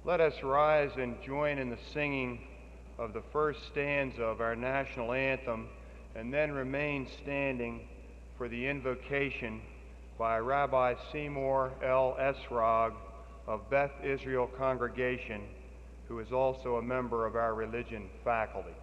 Let us rise and join in the singing of the first stanza of our national anthem, and then remain standing for the invocation by Rabbi Seymour L. Esrog of Beth Israel Congregation, who is also a member of our religion faculty.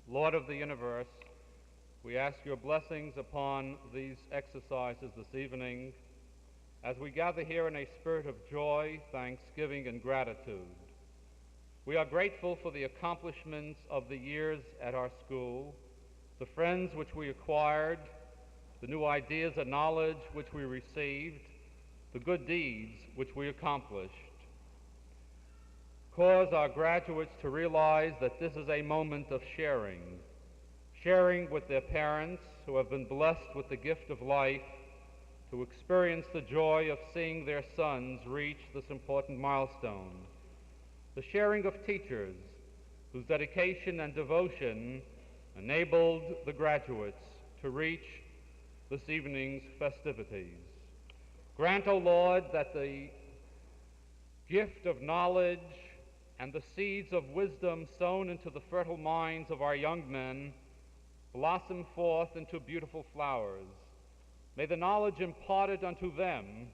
Lord of the universe, we ask your blessings upon these exercises this evening as we gather here in a spirit of joy, thanksgiving, and gratitude. We are grateful for the accomplishments of the years at our school, the friends which we acquired, the new ideas and knowledge which we received, the good deeds which we accomplished. Cause our graduates to realize that this is a moment of sharing with their parents who have been blessed with the gift of life, to experience the joy of seeing their sons reach this important milestone. The sharing of teachers whose dedication and devotion enabled the graduates to reach this evening's festivities. Grant, O Lord, that the gift of knowledge and the seeds of wisdom sown into the fertile minds of our young men blossom forth into beautiful flowers. May the knowledge imparted unto them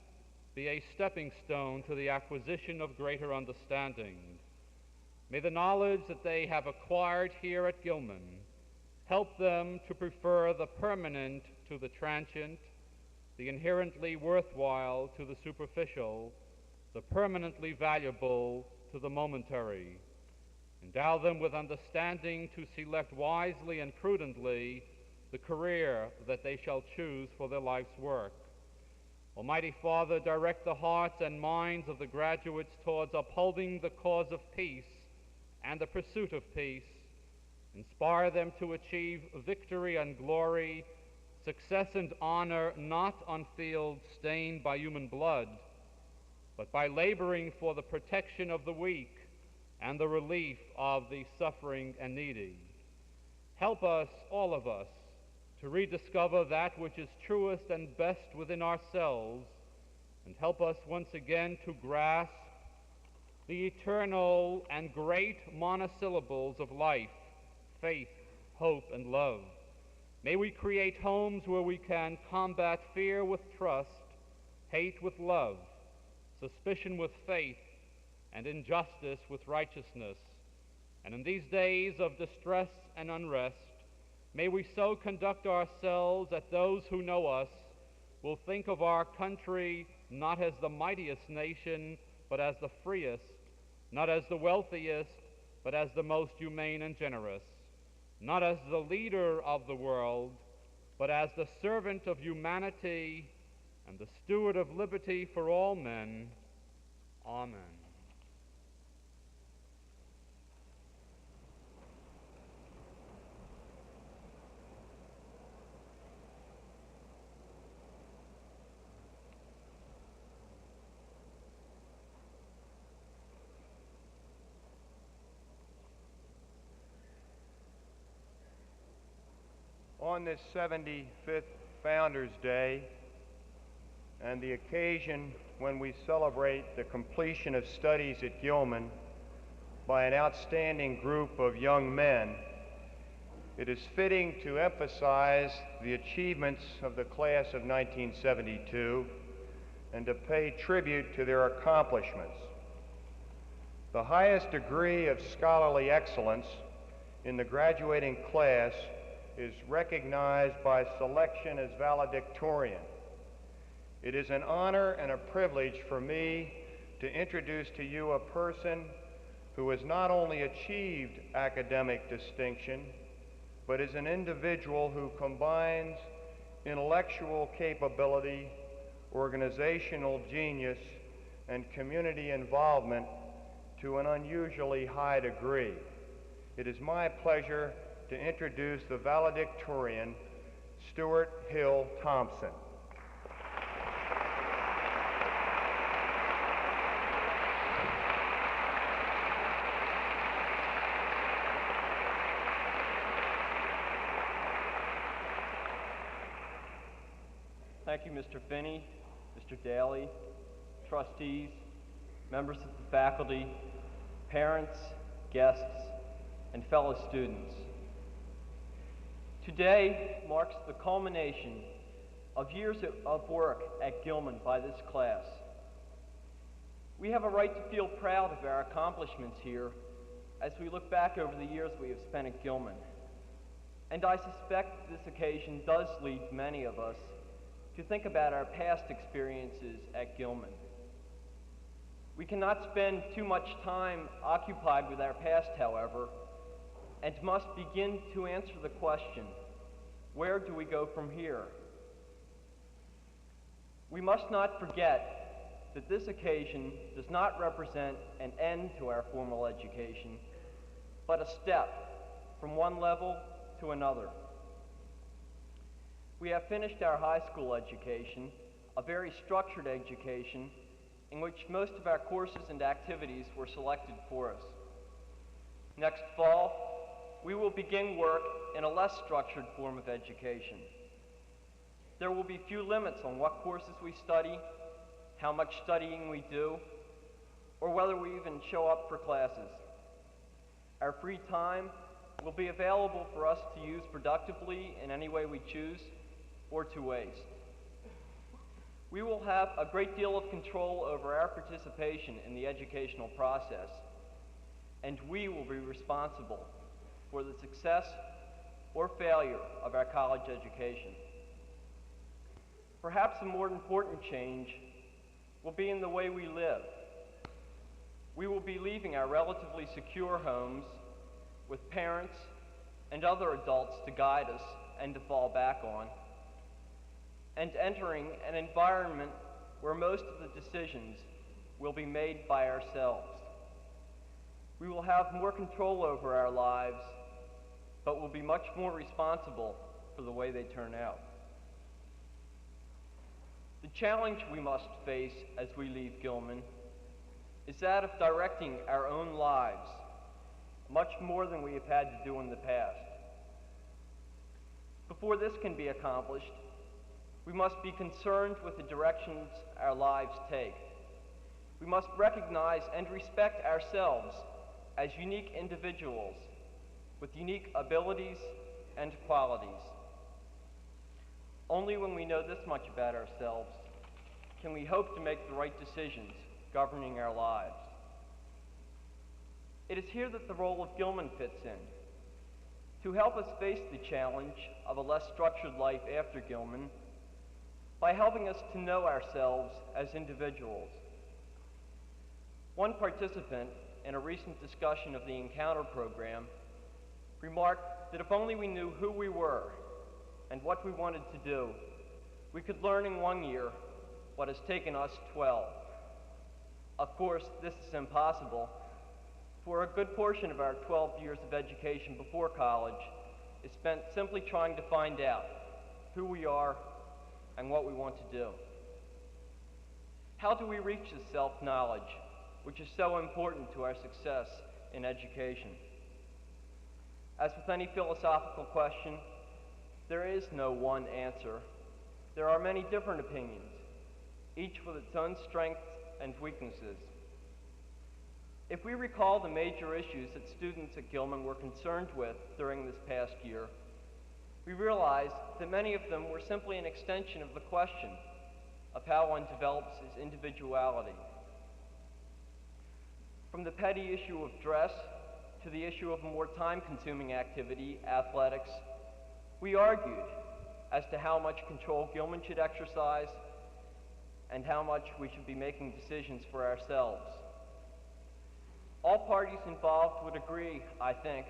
be a stepping stone to the acquisition of greater understanding. May the knowledge that they have acquired here at Gilman help them to prefer the permanent to the transient, the inherently worthwhile to the superficial, the permanently valuable to the momentary. Endow them with understanding to select wisely and prudently the career that they shall choose for their life's work. Almighty Father, direct the hearts and minds of the graduates towards upholding the cause of peace and the pursuit of peace. Inspire them to achieve victory and glory, success and honor, not on fields stained by human blood, but by laboring for the protection of the weak and the relief of the suffering and needy. Help us, all of us, to rediscover that which is truest and best within ourselves, and help us once again to grasp the eternal and great monosyllables of life, faith, hope, and love. May we create homes where we can combat fear with trust, hate with love, suspicion with faith, and injustice with righteousness. And in these days of distress and unrest, may we so conduct ourselves that those who know us will think of our country not as the mightiest nation, but as the freest, not as the wealthiest, but as the most humane and generous, not as the leader of the world, but as the servant of humanity and the steward of liberty for all men. Amen. On this 75th Founders Day, and the occasion when we celebrate the completion of studies at Gilman by an outstanding group of young men, it is fitting to emphasize the achievements of the class of 1972 and to pay tribute to their accomplishments. The highest degree of scholarly excellence in the graduating class is recognized by selection as valedictorian. It is an honor and a privilege for me to introduce to you a person who has not only achieved academic distinction, but is an individual who combines intellectual capability, organizational genius, and community involvement to an unusually high degree. It is my pleasure to introduce the valedictorian, Stuart Hill Thompson. Thank you, Mr. Finney, Mr. Daly, trustees, members of the faculty, parents, guests, and fellow students. Today marks the culmination of years of work at Gilman by this class. We have a right to feel proud of our accomplishments here as we look back over the years we have spent at Gilman. And I suspect this occasion does lead many of us to think about our past experiences at Gilman. We cannot spend too much time occupied with our past, however, and must begin to answer the question, where do we go from here? We must not forget that this occasion does not represent an end to our formal education, but a step from one level to another. We have finished our high school education, a very structured education in which most of our courses and activities were selected for us. Next fall, we will begin work in a less structured form of education. There will be few limits on what courses we study, how much studying we do, or whether we even show up for classes. Our free time will be available for us to use productively in any way we choose or to waste. We will have a great deal of control over our participation in the educational process, and we will be responsible for the success or failure of our college education. Perhaps a more important change will be in the way we live. We will be leaving our relatively secure homes with parents and other adults to guide us and to fall back on, and entering an environment where most of the decisions will be made by ourselves. We will have more control over our lives, but will be much more responsible for the way they turn out. The challenge we must face as we leave Gilman is that of directing our own lives, much more than we have had to do in the past. Before this can be accomplished, we must be concerned with the directions our lives take. We must recognize and respect ourselves as unique individuals with unique abilities and qualities. Only when we know this much about ourselves can we hope to make the right decisions governing our lives. It is here that the role of Gilman fits in. To help us face the challenge of a less structured life after Gilman, by helping us to know ourselves as individuals. One participant in a recent discussion of the Encounter program remarked that if only we knew who we were and what we wanted to do, we could learn in 1 year what has taken us 12. Of course, this is impossible, for a good portion of our 12 years of education before college is spent simply trying to find out who we are and what we want to do. How do we reach this self-knowledge, which is so important to our success in education? As with any philosophical question, there is no one answer. There are many different opinions, each with its own strengths and weaknesses. If we recall the major issues that students at Gilman were concerned with during this past year, we realize that many of them were simply an extension of the question of how one develops his individuality. From the petty issue of dress to the issue of a more time-consuming activity, athletics, we argued as to how much control Gilman should exercise and how much we should be making decisions for ourselves. All parties involved would agree, I think,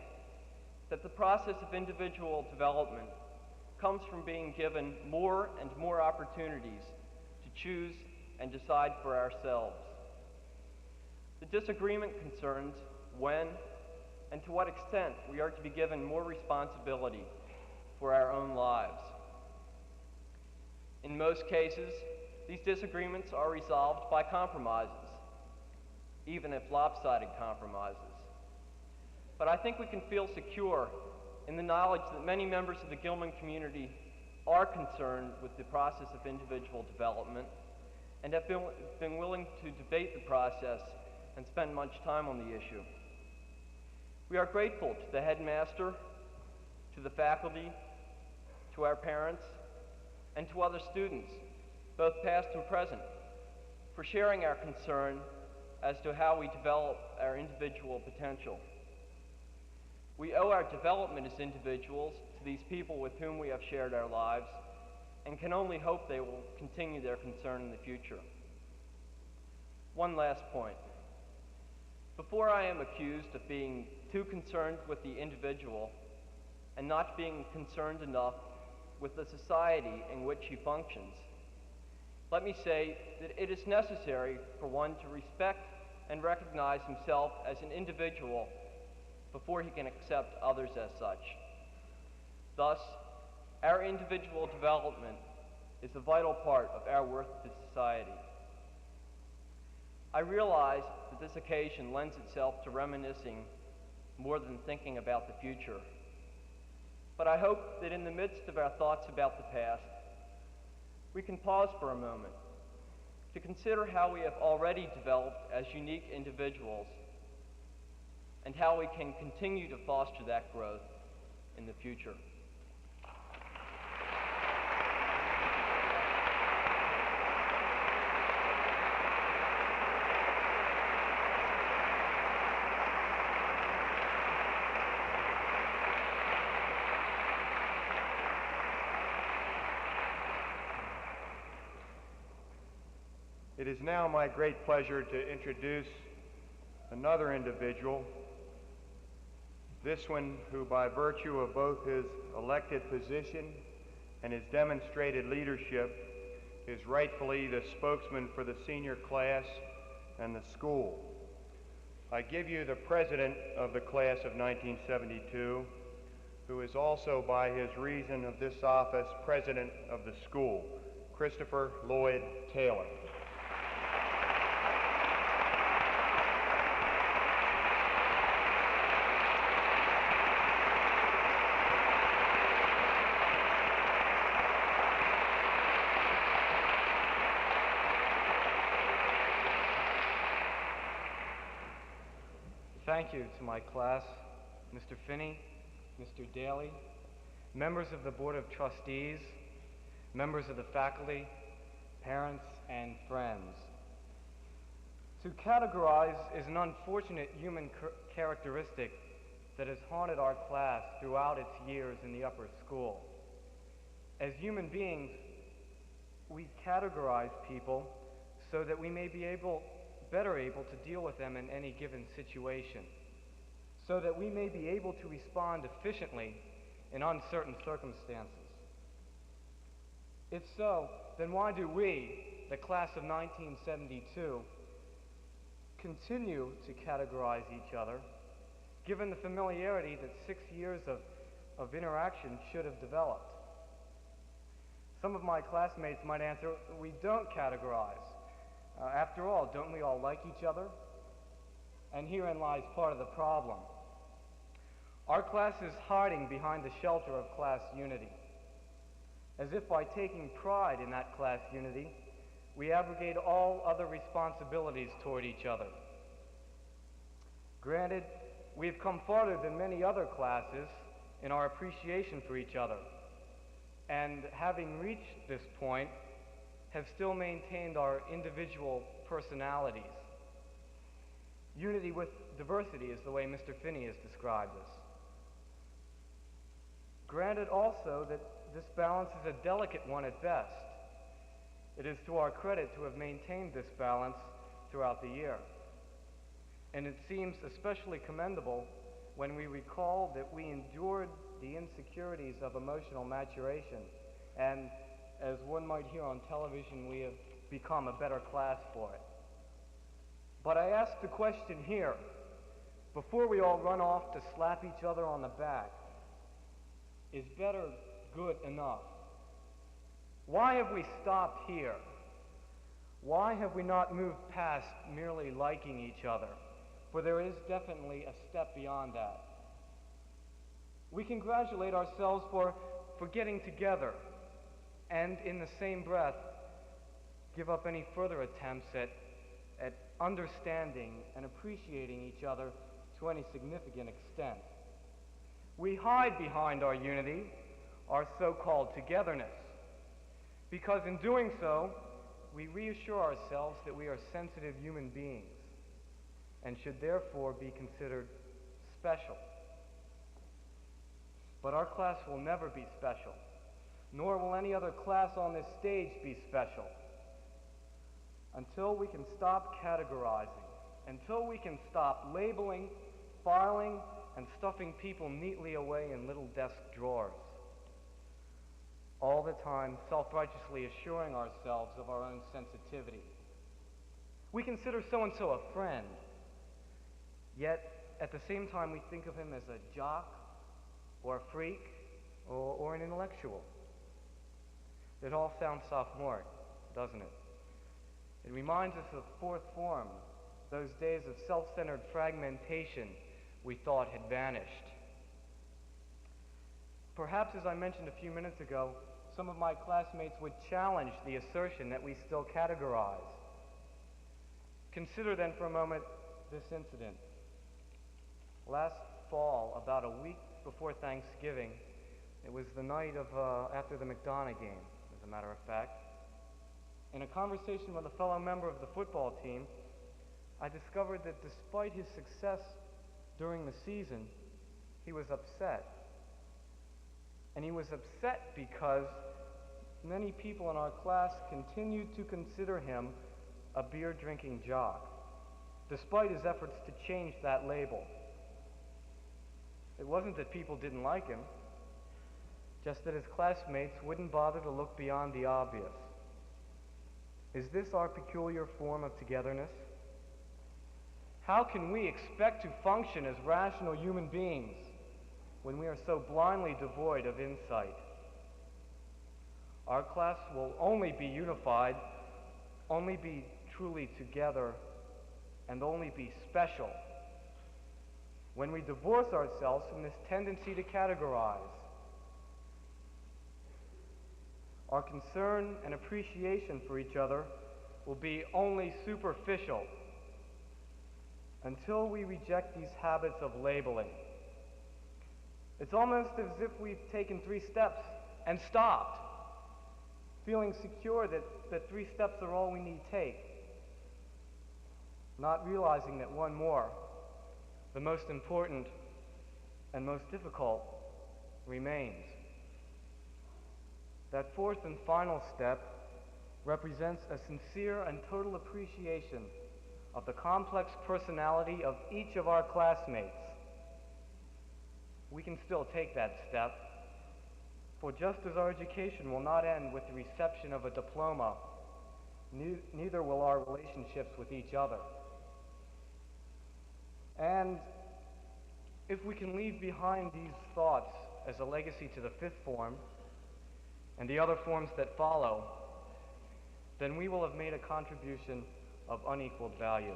that the process of individual development comes from being given more and more opportunities to choose and decide for ourselves. The disagreement concerns when and to what extent we are to be given more responsibility for our own lives. In most cases, these disagreements are resolved by compromises, even if lopsided compromises. But I think we can feel secure in the knowledge that many members of the Gilman community are concerned with the process of individual development and have been willing to debate the process and spend much time on the issue. We are grateful to the headmaster, to the faculty, to our parents, and to other students, both past and present, for sharing our concern as to how we develop our individual potential. We owe our development as individuals to these people with whom we have shared our lives and can only hope they will continue their concern in the future. One last point. Before I am accused of being too concerned with the individual and not being concerned enough with the society in which he functions, let me say that it is necessary for one to respect and recognize himself as an individual before he can accept others as such. Thus, our individual development is a vital part of our worth to society. I realize that this occasion lends itself to reminiscing more than thinking about the future. But I hope that in the midst of our thoughts about the past, we can pause for a moment to consider how we have already developed as unique individuals and how we can continue to foster that growth in the future. It is now my great pleasure to introduce another individual, this one who, by virtue of both his elected position and his demonstrated leadership, is rightfully the spokesman for the senior class and the school. I give you the president of the class of 1972, who is also, by his reason of this office, president of the school, Christopher Lloyd Taylor. Thank you to my class, Mr. Finney, Mr. Daly, members of the Board of Trustees, members of the faculty, parents, and friends. To categorize is an unfortunate human characteristic that has haunted our class throughout its years in the upper school. As human beings, we categorize people so that we may be better able to deal with them in any given situation, so that we may be able to respond efficiently in uncertain circumstances. If so, then why do we, the class of 1972, continue to categorize each other, given the familiarity that 6 years of interaction should have developed? Some of my classmates might answer, we don't categorize. After all, don't we all like each other? And herein lies part of the problem. Our class is hiding behind the shelter of class unity, as if by taking pride in that class unity, we abrogate all other responsibilities toward each other. Granted, we've come farther than many other classes in our appreciation for each other, and having reached this point, have still maintained our individual personalities. Unity with diversity is the way Mr. Finney has described us. Granted also that this balance is a delicate one at best. It is to our credit to have maintained this balance throughout the year. And it seems especially commendable when we recall that we endured the insecurities of emotional maturation, and as one might hear on television, we have become a better class for it. But I ask the question here, before we all run off to slap each other on the back, is better good enough? Why have we stopped here? Why have we not moved past merely liking each other? For there is definitely a step beyond that. We congratulate ourselves for getting together, and in the same breath, give up any further attempts at understanding and appreciating each other to any significant extent. We hide behind our unity, our so-called togetherness, because in doing so, we reassure ourselves that we are sensitive human beings and should therefore be considered special. But our class will never be special, nor will any other class on this stage be special, until we can stop categorizing, until we can stop labeling, filing, and stuffing people neatly away in little desk drawers, all the time self-righteously assuring ourselves of our own sensitivity. We consider so-and-so a friend, yet at the same time we think of him as a jock or a freak or an intellectual. It all sounds sophomoric, doesn't it? It reminds us of fourth form, those days of self-centered fragmentation we thought had vanished. Perhaps, as I mentioned a few minutes ago, some of my classmates would challenge the assertion that we still categorize. Consider then for a moment this incident. Last fall, about a week before Thanksgiving, it was the night of after the McDonough game, as a matter of fact. In a conversation with a fellow member of the football team, I discovered that despite his success during the season, he was upset. And he was upset because many people in our class continued to consider him a beer-drinking jock, despite his efforts to change that label. It wasn't that people didn't like him, just that his classmates wouldn't bother to look beyond the obvious. Is this our peculiar form of togetherness? How can we expect to function as rational human beings when we are so blindly devoid of insight? Our class will only be unified, only be truly together, and only be special when we divorce ourselves from this tendency to categorize. Our concern and appreciation for each other will be only superficial until we reject these habits of labeling. It's almost as if we've taken 3 steps and stopped, feeling secure that 3 steps are all we need to take, not realizing that one more, the most important and most difficult, remains. That fourth and final step represents a sincere and total appreciation of the complex personality of each of our classmates. We can still take that step, for just as our education will not end with the reception of a diploma, neither will our relationships with each other. And if we can leave behind these thoughts as a legacy to the fifth form and the other forms that follow, then we will have made a contribution of unequaled value.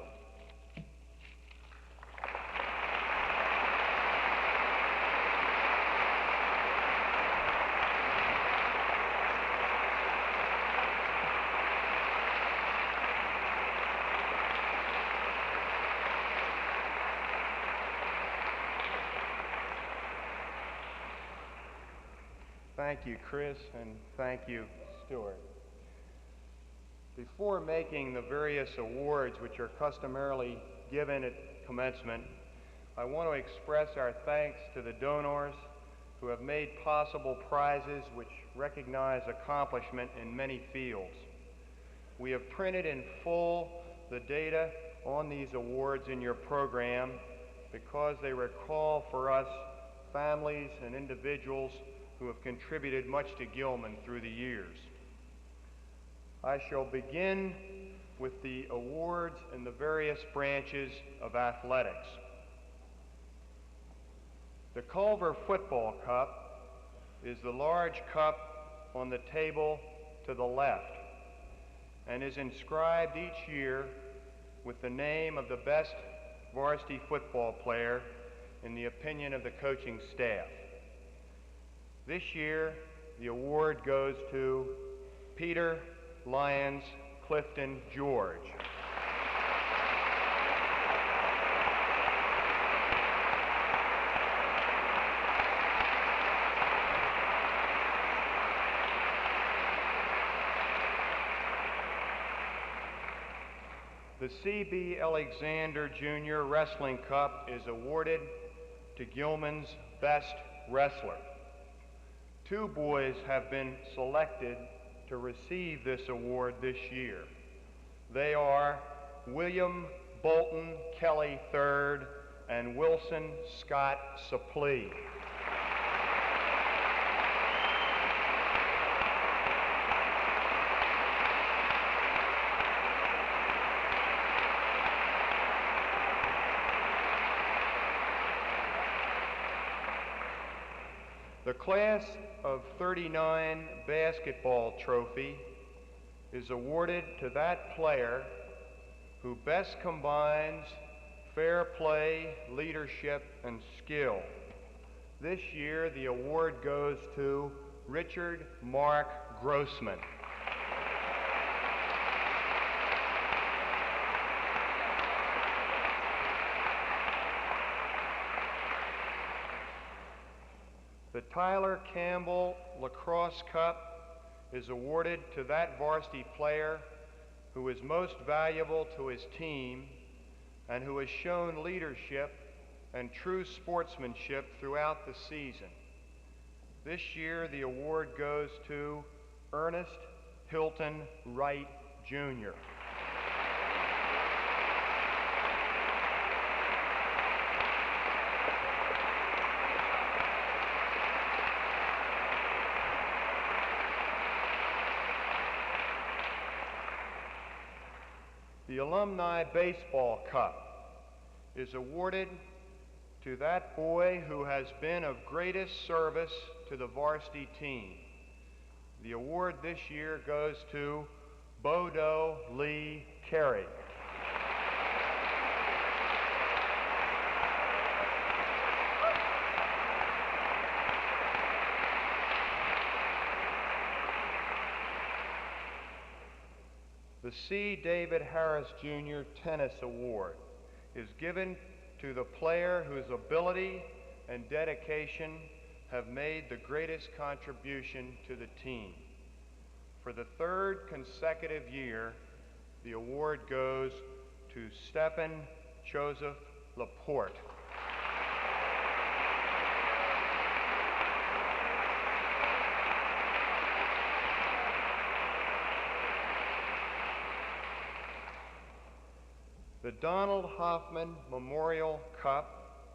Thank you, Chris, and thank you, Stuart. Before making the various awards which are customarily given at commencement, I want to express our thanks to the donors who have made possible prizes which recognize accomplishment in many fields. We have printed in full the data on these awards in your program because they recall for us families and individuals who have contributed much to Gilman through the years. I shall begin with the awards in the various branches of athletics. The Culver Football Cup is the large cup on the table to the left and is inscribed each year with the name of the best varsity football player in the opinion of the coaching staff. This year, the award goes to Peter Lyons Clifton George. The C.B. Alexander Jr. Wrestling Cup is awarded to Gilman's best wrestler. Two boys have been selected to receive this award this year. They are William Bolton Kelly III and Wilson Scott Suplee. The Class of '39 basketball trophy is awarded to that player who best combines fair play, leadership, and skill. This year, the award goes to Richard Mark Grossman. The Tyler Campbell Lacrosse Cup is awarded to that varsity player who is most valuable to his team and who has shown leadership and true sportsmanship throughout the season. This year, the award goes to Ernest Hilton Wright, Jr. The Alumni Baseball Cup is awarded to that boy who has been of greatest service to the varsity team. The award this year goes to Bodo Lee Carey. The C. David Harris Jr. Tennis Award is given to the player whose ability and dedication have made the greatest contribution to the team. For the third consecutive year, the award goes to Stephen Joseph Laporte. The Donald Hoffman Memorial Cup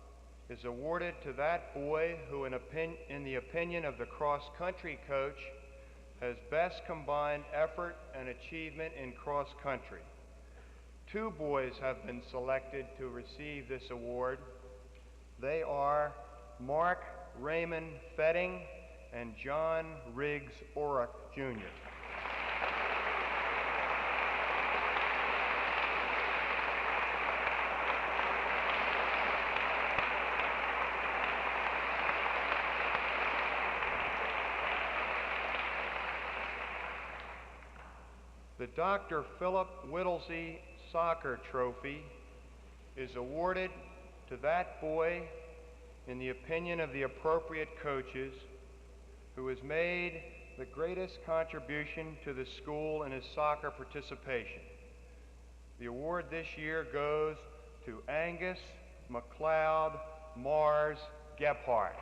is awarded to that boy who, in the opinion of the cross-country coach, has best combined effort and achievement in cross-country. Two boys have been selected to receive this award. They are Mark Raymond Fetting and John Riggs Orrick, Jr. The Dr. Philip Whittlesey Soccer Trophy is awarded to that boy, in the opinion of the appropriate coaches, who has made the greatest contribution to the school in his soccer participation. The award this year goes to Angus McLeod Mars Gephardt.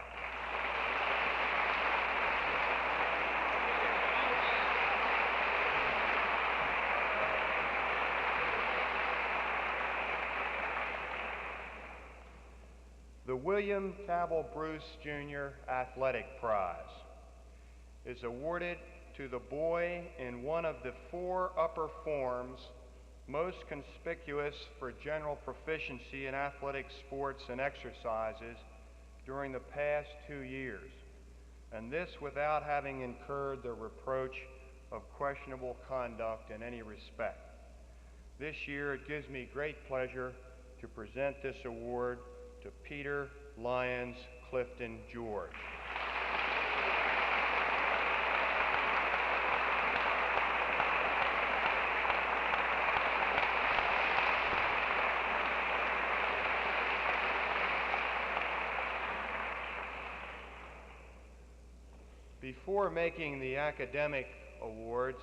The William Cabell Bruce Jr. Athletic Prize is awarded to the boy in one of the 4 upper forms most conspicuous for general proficiency in athletic sports and exercises during the past 2 years, and this without having incurred the reproach of questionable conduct in any respect. This year it gives me great pleasure to present this award to Peter Lyons Clifton George. Before making the academic awards,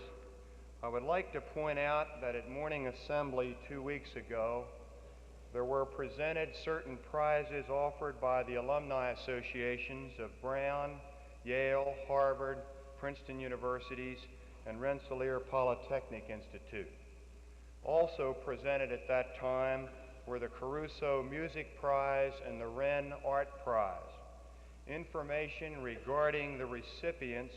I would like to point out that at morning assembly 2 weeks ago, there were presented certain prizes offered by the alumni associations of Brown, Yale, Harvard, Princeton Universities, and Rensselaer Polytechnic Institute. Also presented at that time were the Caruso Music Prize and the Wren Art Prize. Information regarding the recipients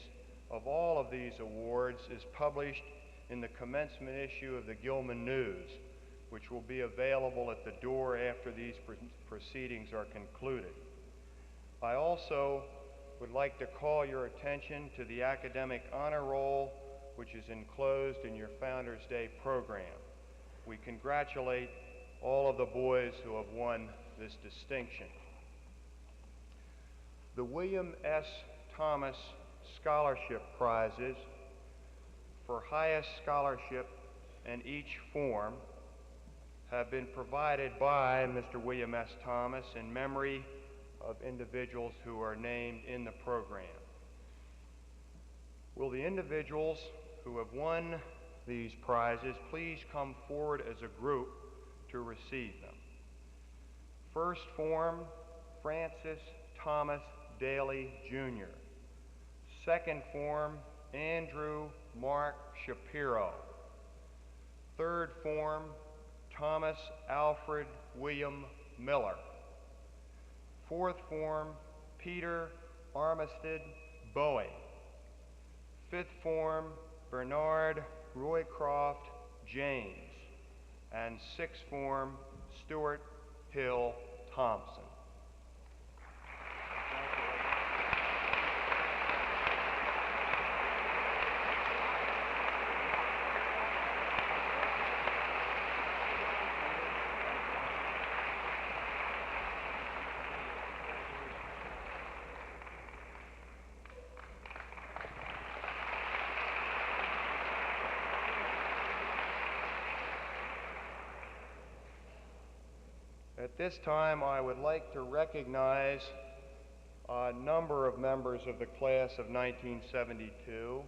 of all of these awards is published in the commencement issue of the Gilman News, which will be available at the door after these proceedings are concluded. I also would like to call your attention to the academic honor roll, which is enclosed in your Founders Day program. We congratulate all of the boys who have won this distinction. The William S. Thomas Scholarship Prizes for highest scholarship in each form have been provided by Mr. William S. Thomas in memory of individuals who are named in the program. Will the individuals who have won these prizes please come forward as a group to receive them? First form, Francis Thomas Daly, Jr. Second form, Andrew Mark Shapiro. Third form, Thomas Alfred William Miller. Fourth form, Peter Armistead Bowie. Fifth form, Bernard Roycroft James. And sixth form, Stuart Hill Thompson. At this time, I would like to recognize a number of members of the class of 1972,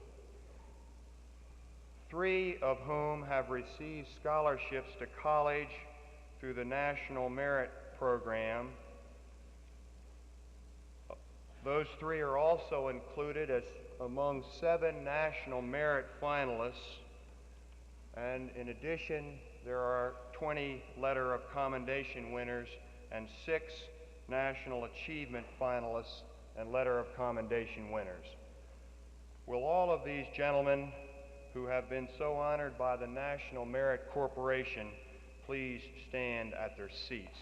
3 of whom have received scholarships to college through the National Merit Program. Those 3 are also included as among 7 National Merit finalists, and in addition, there are 20 Letter of Commendation winners and 6 National Achievement finalists and Letter of Commendation winners. Will all of these gentlemen who have been so honored by the National Merit Corporation please stand at their seats?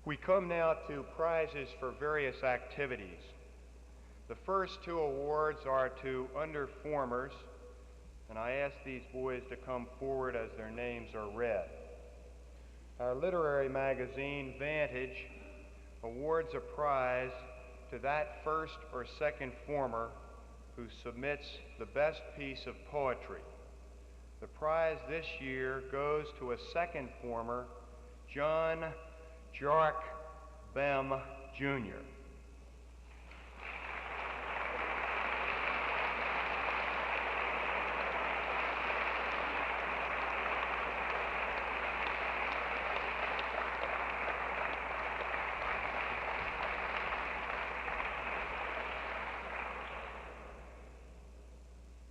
We come now to prizes for various activities. The first 2 awards are to underformers, and I ask these boys to come forward as their names are read. Our literary magazine, Vantage, awards a prize to that first or second former who submits the best piece of poetry. The prize this year goes to a second former, John Jark Bem, Jr.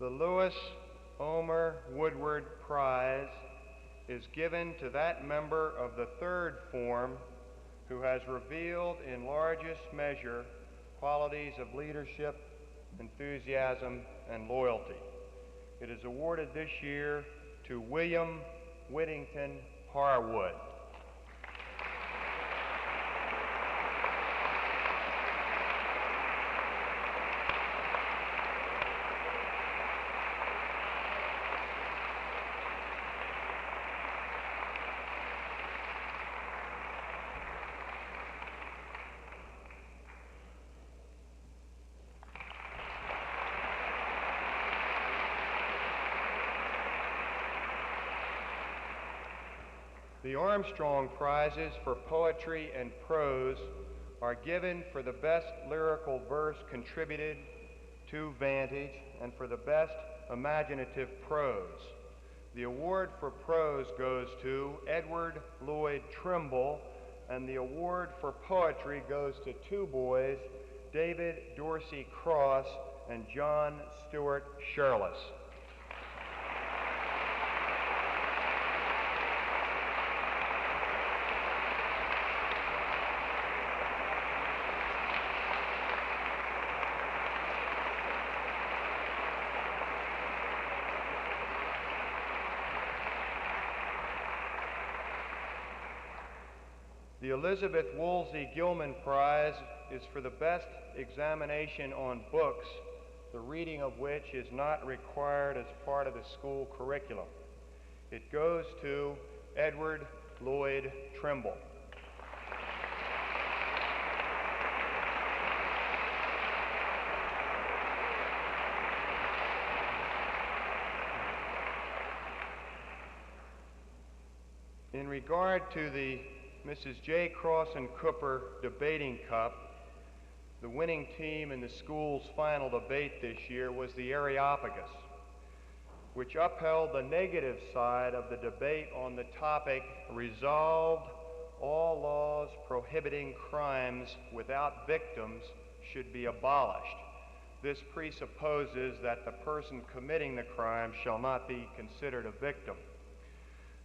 The Lewis Omer Woodward Prize is given to that member of the third form who has revealed in largest measure qualities of leadership, enthusiasm, and loyalty. It is awarded this year to William Whittington Harwood. The Armstrong Prizes for poetry and prose are given for the best lyrical verse contributed to Vantage and for the best imaginative prose. The award for prose goes to Edward Lloyd Trimble, and the award for poetry goes to two boys, David Dorsey Cross and John Stewart Shirless. The Elizabeth Woolsey Gilman Prize is for the best examination on books, the reading of which is not required as part of the school curriculum. It goes to Edward Lloyd Trimble. In regard to the Mrs. J. Cross and Cooper Debating Cup, the winning team in the school's final debate this year was the Areopagus, which upheld the negative side of the debate on the topic, resolved all laws prohibiting crimes without victims should be abolished. This presupposes that the person committing the crime shall not be considered a victim.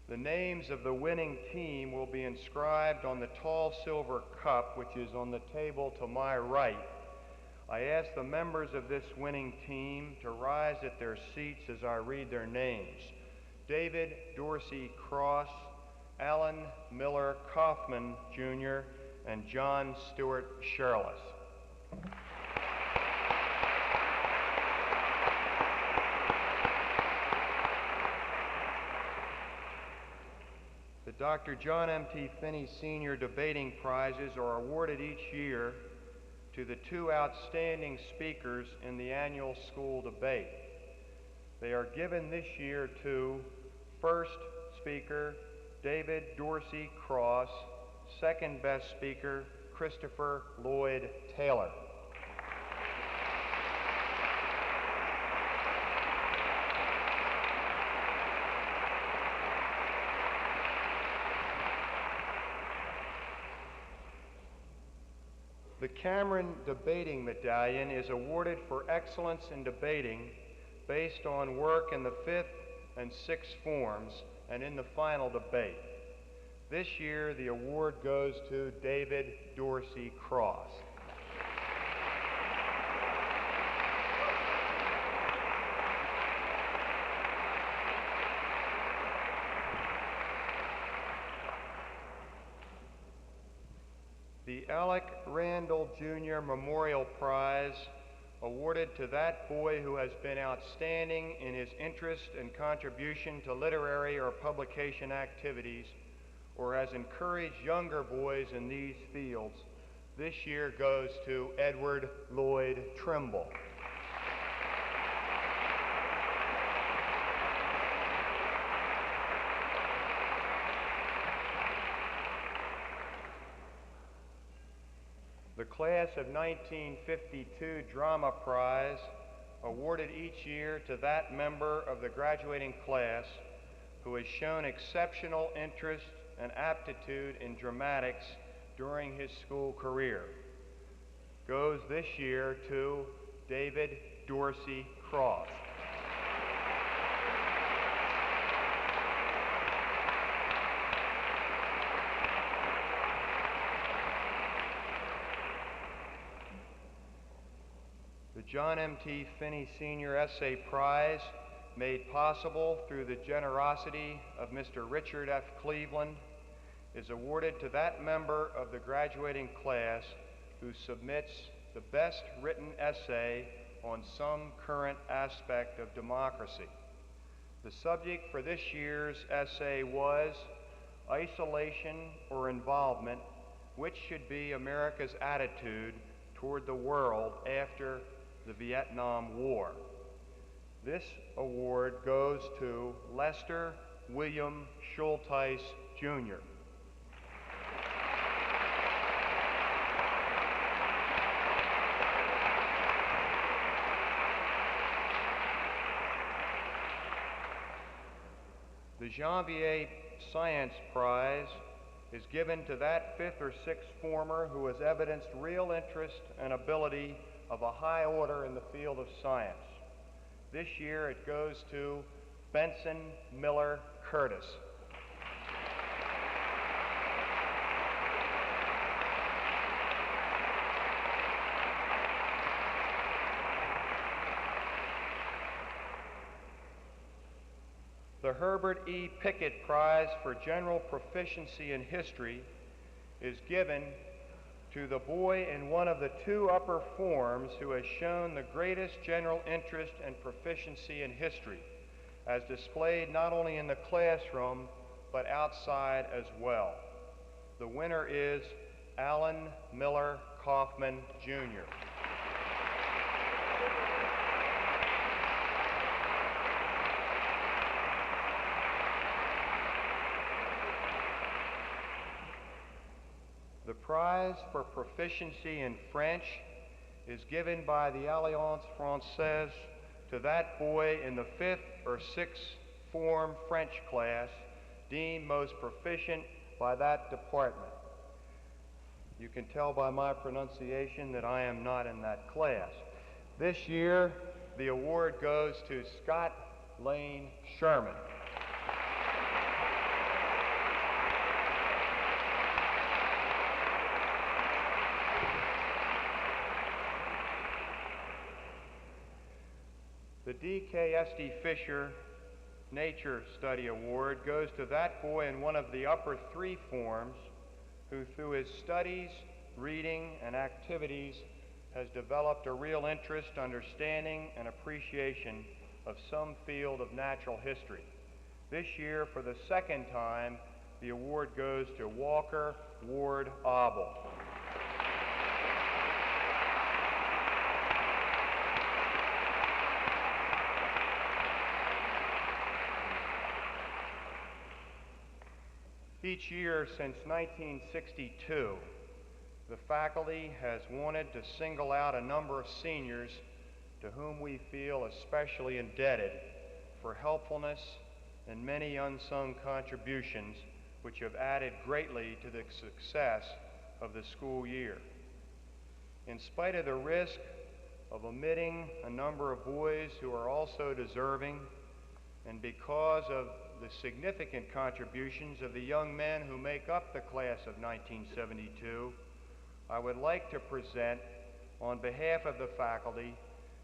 The names of the winning team will be inscribed on the tall silver cup, which is on the table to my right. I ask the members of this winning team to rise at their seats as I read their names. David Dorsey Cross, Alan Miller Kaufman, Jr., and John Stewart Shirless. The Dr. John M.T. Finney Senior Debating Prizes are awarded each year to the two outstanding speakers in the annual school debate. They are given this year to first speaker, David Dorsey Cross, second best speaker, Christopher Lloyd Taylor. The Cameron Debating Medallion is awarded for excellence in debating based on work in the fifth and sixth forms and in the final debate. This year, the award goes to David Dorsey Cross. The Alec Randall Jr. Memorial Prize, awarded to that boy who has been outstanding in his interest and contribution to literary or publication activities, or has encouraged younger boys in these fields This year goes to Edward Lloyd Trimble. The class of 1952 Drama Prize, awarded each year to that member of the graduating class who has shown exceptional interest and aptitude in dramatics during his school career, goes this year to David Dorsey Cross. The John M.T. Finney Senior Essay Prize, made possible through the generosity of Mr. Richard F. Cleveland, is awarded to that member of the graduating class who submits the best written essay on some current aspect of democracy. The subject for this year's essay was Isolation or Involvement, which should be America's attitude toward the world after the Vietnam War. This award goes to Lester William Schulteis, Jr. The Janvier Science Prize is given to that fifth or sixth former who has evidenced real interest and ability of a high order in the field of science. This year it goes to Benson Miller Curtis. The Herbert E. Pickett Prize for General Proficiency in History is given to the boy in one of the two upper forms who has shown the greatest general interest and proficiency in history, as displayed not only in the classroom, but outside as well. The winner is Alan Miller Kaufman, Jr. The prize for proficiency in French is given by the Alliance Française to that boy in the fifth or sixth form French class deemed most proficient by that department. You can tell by my pronunciation that I am not in that class. This year, the award goes to Scott Lane Sherman. The D.K.S.D. Fisher Nature Study Award goes to that boy in one of the upper three forms who, through his studies, reading, and activities, has developed a real interest, understanding, and appreciation of some field of natural history. This year, for the second time, the award goes to Walker Ward Abel. Each year since 1962, the faculty has wanted to single out a number of seniors to whom we feel especially indebted for helpfulness and many unsung contributions which have added greatly to the success of the school year. In spite of the risk of omitting a number of boys who are also deserving, and because of the significant contributions of the young men who make up the class of 1972, I would like to present, on behalf of the faculty,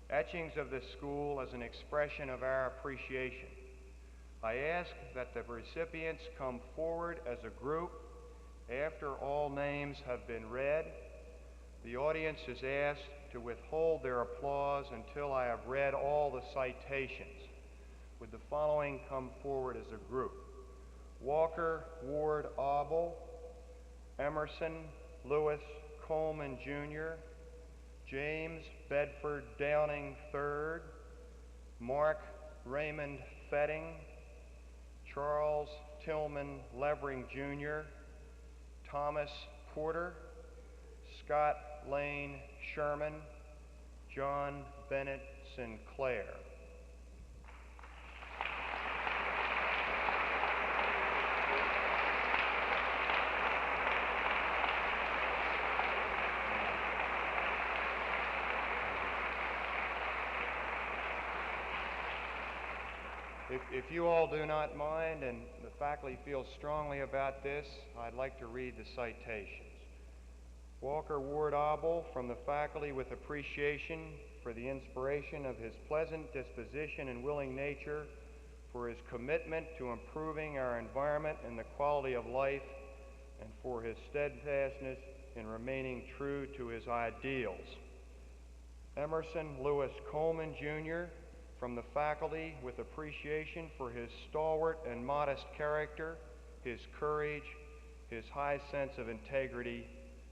etchings of the school as an expression of our appreciation. I ask that the recipients come forward as a group after all names have been read. The audience is asked to withhold their applause until I have read all the citations. Would the following come forward as a group? Walker Ward Abel, Emerson Lewis Coleman, Jr., James Bedford Downing, III, Mark Raymond Fetting, Charles Tillman Levering, Jr., Thomas Porter, Scott Lane Sherman, John Bennett Sinclair. If you all do not mind and the faculty feels strongly about this, I'd like to read the citations. Walker Ward Obel, from the faculty with appreciation for the inspiration of his pleasant disposition and willing nature, for his commitment to improving our environment and the quality of life, and for his steadfastness in remaining true to his ideals. Emerson Lewis Coleman, Jr., from the faculty with appreciation for his stalwart and modest character, his courage, his high sense of integrity,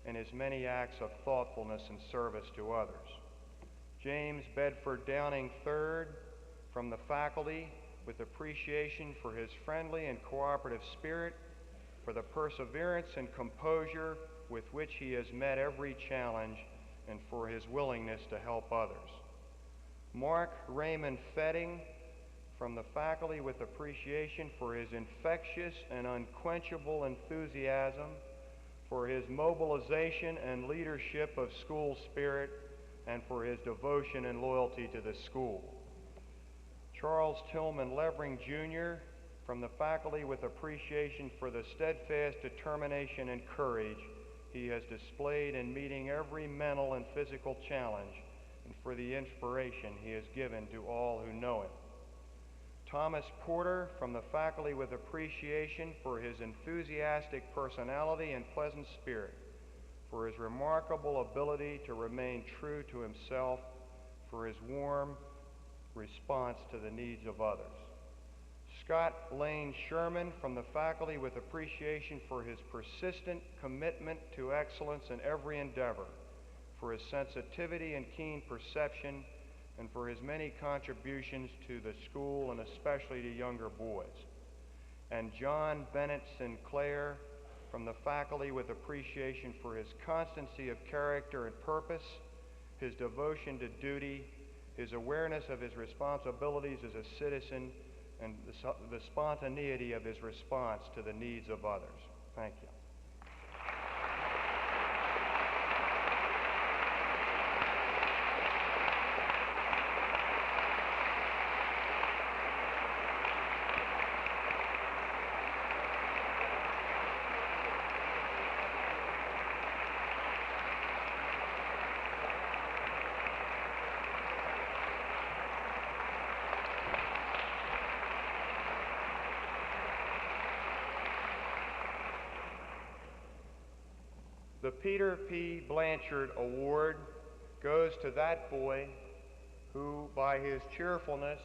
and his many acts of thoughtfulness and service to others. James Bedford Downing, III, from the faculty with appreciation for his friendly and cooperative spirit, for the perseverance and composure with which he has met every challenge, and for his willingness to help others. Mark Raymond Fetting, from the faculty with appreciation for his infectious and unquenchable enthusiasm, for his mobilization and leadership of school spirit, and for his devotion and loyalty to the school. Charles Tillman Levering, Jr., from the faculty with appreciation for the steadfast determination and courage he has displayed in meeting every mental and physical challenge, and for the inspiration he has given to all who know him. Thomas Porter, from the faculty with appreciation for his enthusiastic personality and pleasant spirit, for his remarkable ability to remain true to himself, for his warm response to the needs of others. Scott Lane Sherman, from the faculty with appreciation for his persistent commitment to excellence in every endeavor, for his sensitivity and keen perception, and for his many contributions to the school and especially to younger boys. And John Bennett Sinclair, from the faculty with appreciation for his constancy of character and purpose, his devotion to duty, his awareness of his responsibilities as a citizen, and the spontaneity of his response to the needs of others. Thank you. The Peter P. Blanchard Award goes to that boy who, by his cheerfulness,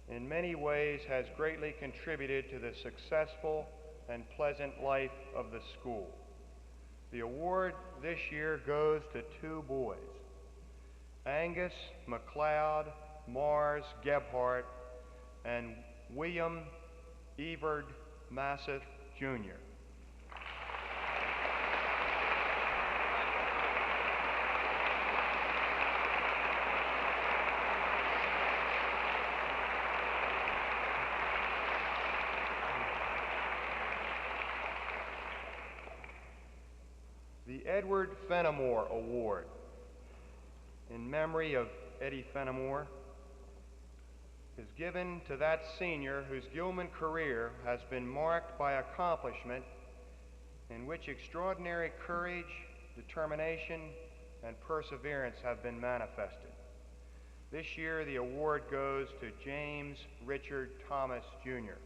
in many ways has greatly contributed to the successful and pleasant life of the school. The award this year goes to two boys, Angus McLeod Mars Gebhardt and William Everd Masseth, Jr. The Edward Fenimore Award, in memory of Eddie Fenimore, is given to that senior whose Gilman career has been marked by accomplishment in which extraordinary courage, determination, and perseverance have been manifested. This year, the award goes to James Richard Thomas, Jr.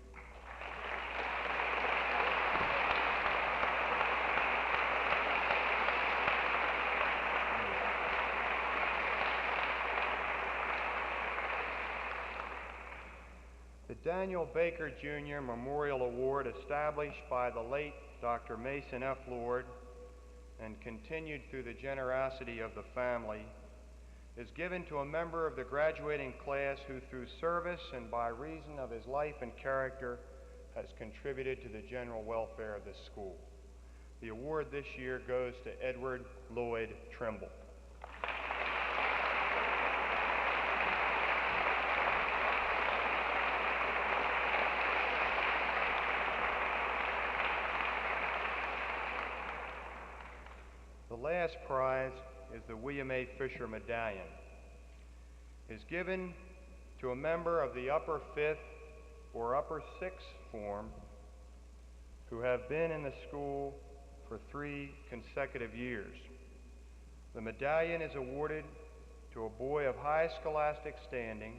The Daniel Baker Jr. Memorial Award, established by the late Dr. Mason F. Lord and continued through the generosity of the family, is given to a member of the graduating class who, through service and by reason of his life and character, has contributed to the general welfare of this school. The award this year goes to Edward Lloyd Trimble. The last prize is the William A. Fisher Medallion. It is given to a member of the upper fifth or upper sixth form who have been in the school for 3 consecutive years. The medallion is awarded to a boy of high scholastic standing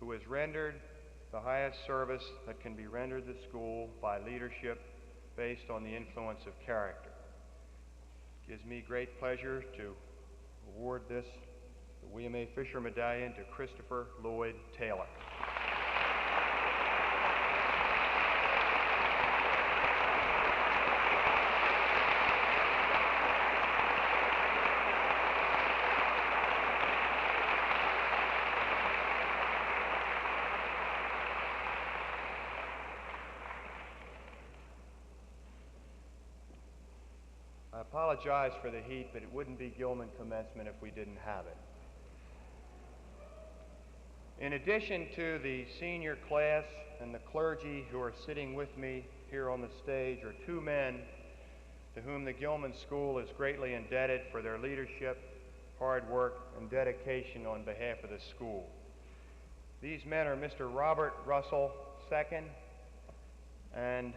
who has rendered the highest service that can be rendered the school by leadership based on the influence of character. It gives me great pleasure to award this, the William A. Fisher Medallion, to Christopher Lloyd Taylor. I apologize for the heat, but it wouldn't be Gilman commencement if we didn't have it. In addition to the senior class and the clergy who are sitting with me here on the stage are 2 men to whom the Gilman School is greatly indebted for their leadership, hard work, and dedication on behalf of the school. These men are Mr. Robert Russell II and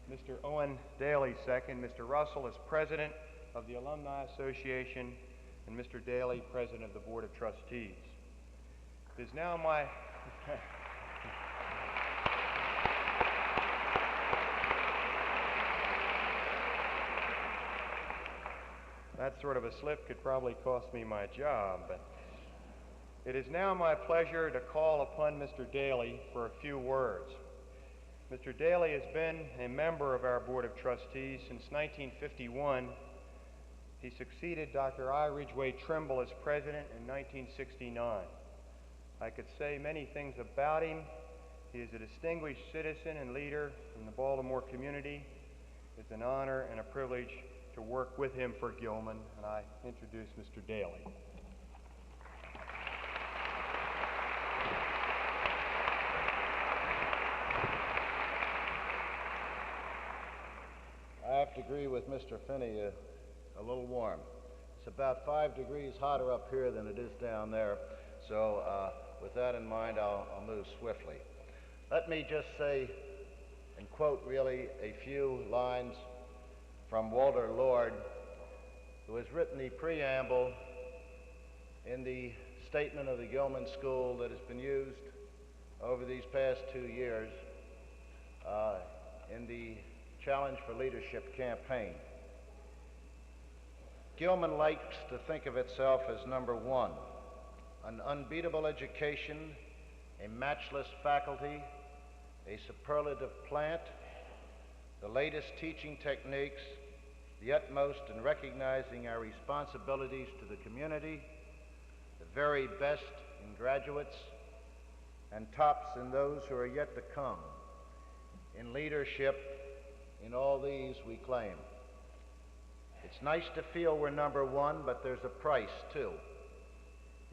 Mr. Owen Daly II. Mr. Russell is President of the Alumni Association and Mr. Daly, President of the Board of Trustees. It is now my that sort of a slip could probably cost me my job, but it is now my pleasure to call upon Mr. Daly for a few words. Mr. Daly has been a member of our Board of Trustees since 1951. He succeeded Dr. I. Ridgway Trimble as president in 1969. I could say many things about him. He is a distinguished citizen and leader in the Baltimore community. It's an honor and a privilege to work with him for Gilman, and I introduce Mr. Daly. I have to agree with Mr. Finney, a little warm. It's about 5 degrees hotter up here than it is down there. So with that in mind, I'll move swiftly. Let me just say and quote really a few lines from Walter Lord, who has written the preamble in the statement of the Gilman School that has been used over these past 2 years in the Challenge for Leadership campaign. Gilman likes to think of itself as number 1, an unbeatable education, a matchless faculty, a superlative plant, the latest teaching techniques, the utmost in recognizing our responsibilities to the community, the very best in graduates, and tops in those who are yet to come. In leadership, in all these we claim. It's nice to feel we're number 1, but there's a price too.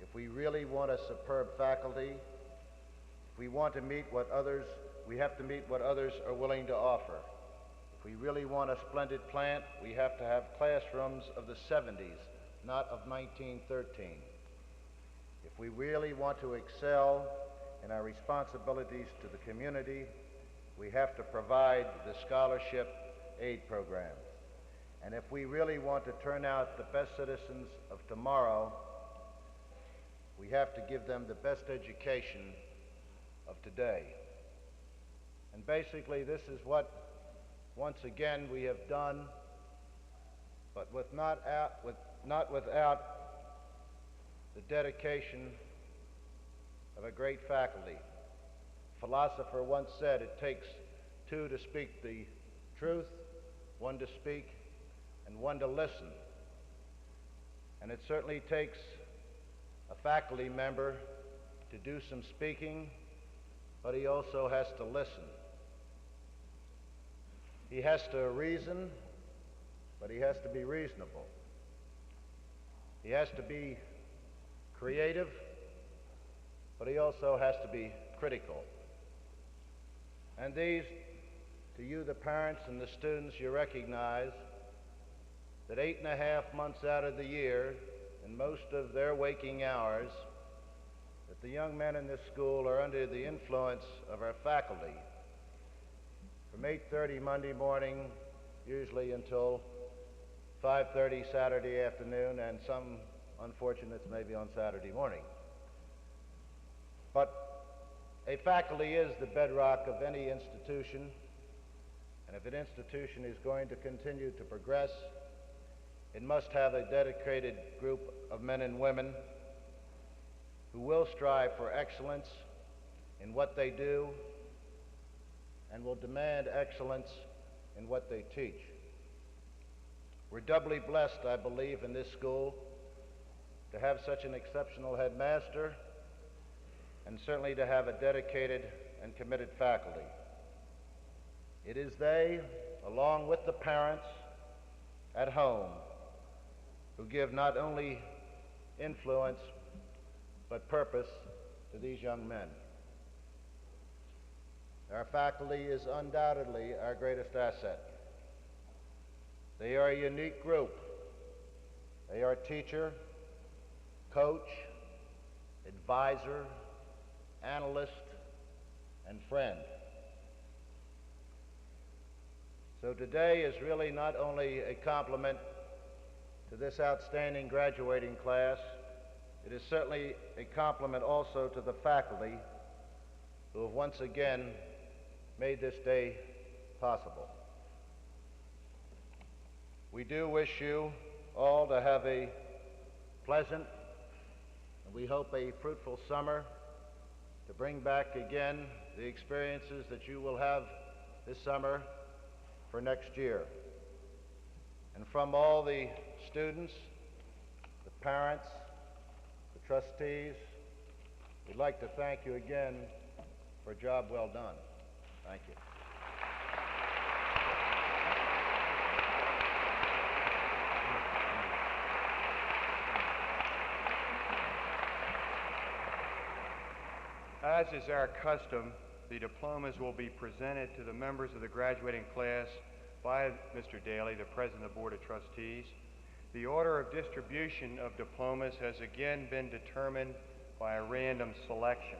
If we really want a superb faculty, if we want to meet what others, we have to meet what others are willing to offer. If we really want a splendid plant, we have to have classrooms of the 70s, not of 1913. If we really want to excel in our responsibilities to the community, we have to provide the scholarship aid programs. And if we really want to turn out the best citizens of tomorrow, we have to give them the best education of today. And basically this is what, once again, we have done, but not without the dedication of a great faculty. A philosopher once said it takes 2 to speak the truth, 1 to speak, and and one to listen. And it certainly takes a faculty member to do some speaking, but he also has to listen. He has to reason, but he has to be reasonable. He has to be creative, but he also has to be critical. And these, to you, the parents and the students, you recognize that 8.5 months out of the year, in most of their waking hours, that the young men in this school are under the influence of our faculty from 8:30 Monday morning, usually until 5:30 Saturday afternoon, and some unfortunates maybe on Saturday morning. But a faculty is the bedrock of any institution, and if an institution is going to continue to progress, it must have a dedicated group of men and women who will strive for excellence in what they do and will demand excellence in what they teach. We're doubly blessed, I believe, in this school to have such an exceptional headmaster and certainly to have a dedicated and committed faculty. It is they, along with the parents at home, who give not only influence but purpose to these young men. Our faculty is undoubtedly our greatest asset. They are a unique group. They are teacher, coach, advisor, analyst, and friend. So today is really not only a compliment to this outstanding graduating class, it is certainly a compliment also to the faculty who have once again made this day possible. We do wish you all to have a pleasant, and we hope a fruitful summer, to bring back again the experiences that you will have this summer for next year. And from all the students, the parents, the trustees, we'd like to thank you again for a job well done. Thank you. As is our custom, the diplomas will be presented to the members of the graduating class by Mr. Daly, the President of the Board of Trustees. The order of distribution of diplomas has again been determined by a random selection.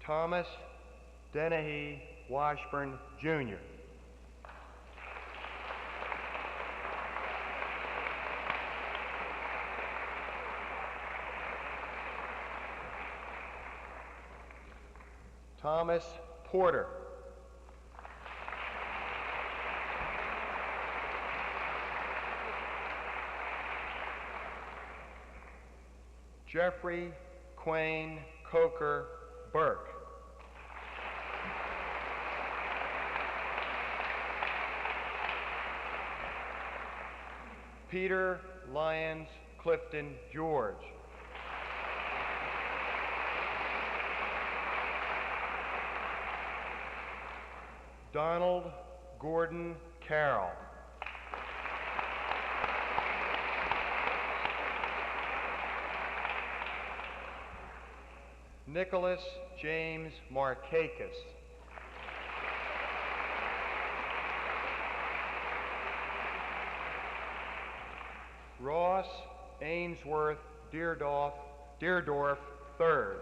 Thomas Dennehy Washburn, Jr. Thomas Porter. Jeffrey Quayne Coker Burke. Peter Lyons Clifton George. Donald Gordon Carroll. Nicholas James Markakis. Ross Ainsworth Deardorff III.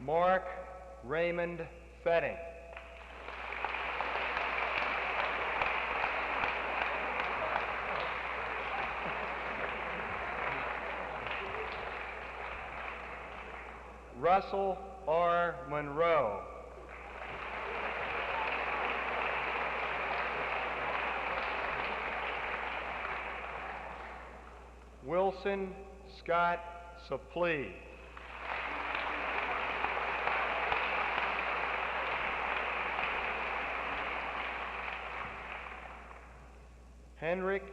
Mark Raymond Fetting. Russell R. Monroe. Wilson Scott Saplee. Henrik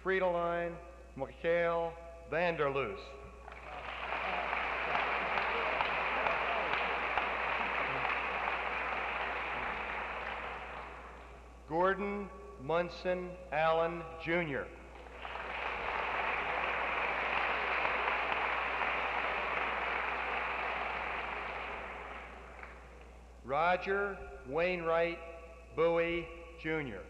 Friedeline Michael Vanderloos. Gordon Munson Allen, Jr. Roger Wainwright Bowie, Jr.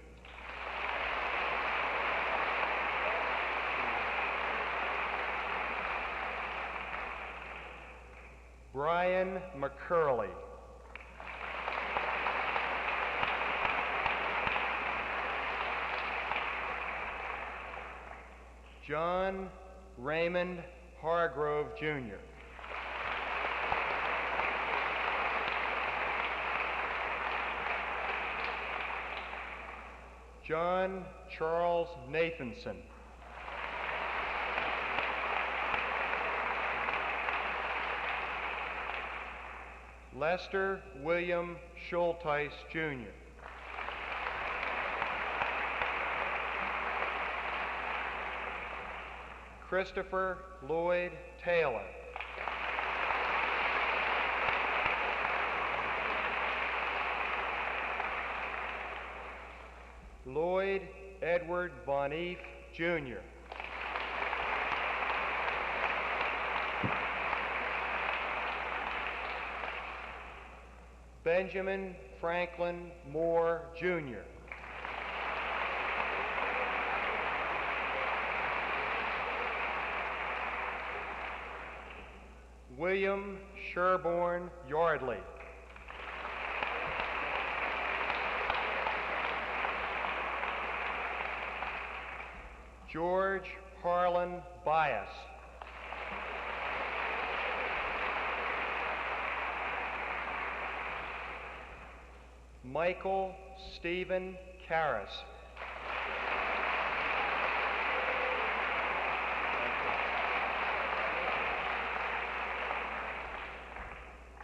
Brian McCurley. John Raymond Hargrove, Jr. John Charles Nathanson. Lester William Schulteis, Jr. Christopher Lloyd Taylor. Lloyd Edward Bonife, Jr. Benjamin Franklin Moore, Jr. William Sherborne Yardley. George Harlan Bias. Michael Stephen Karras.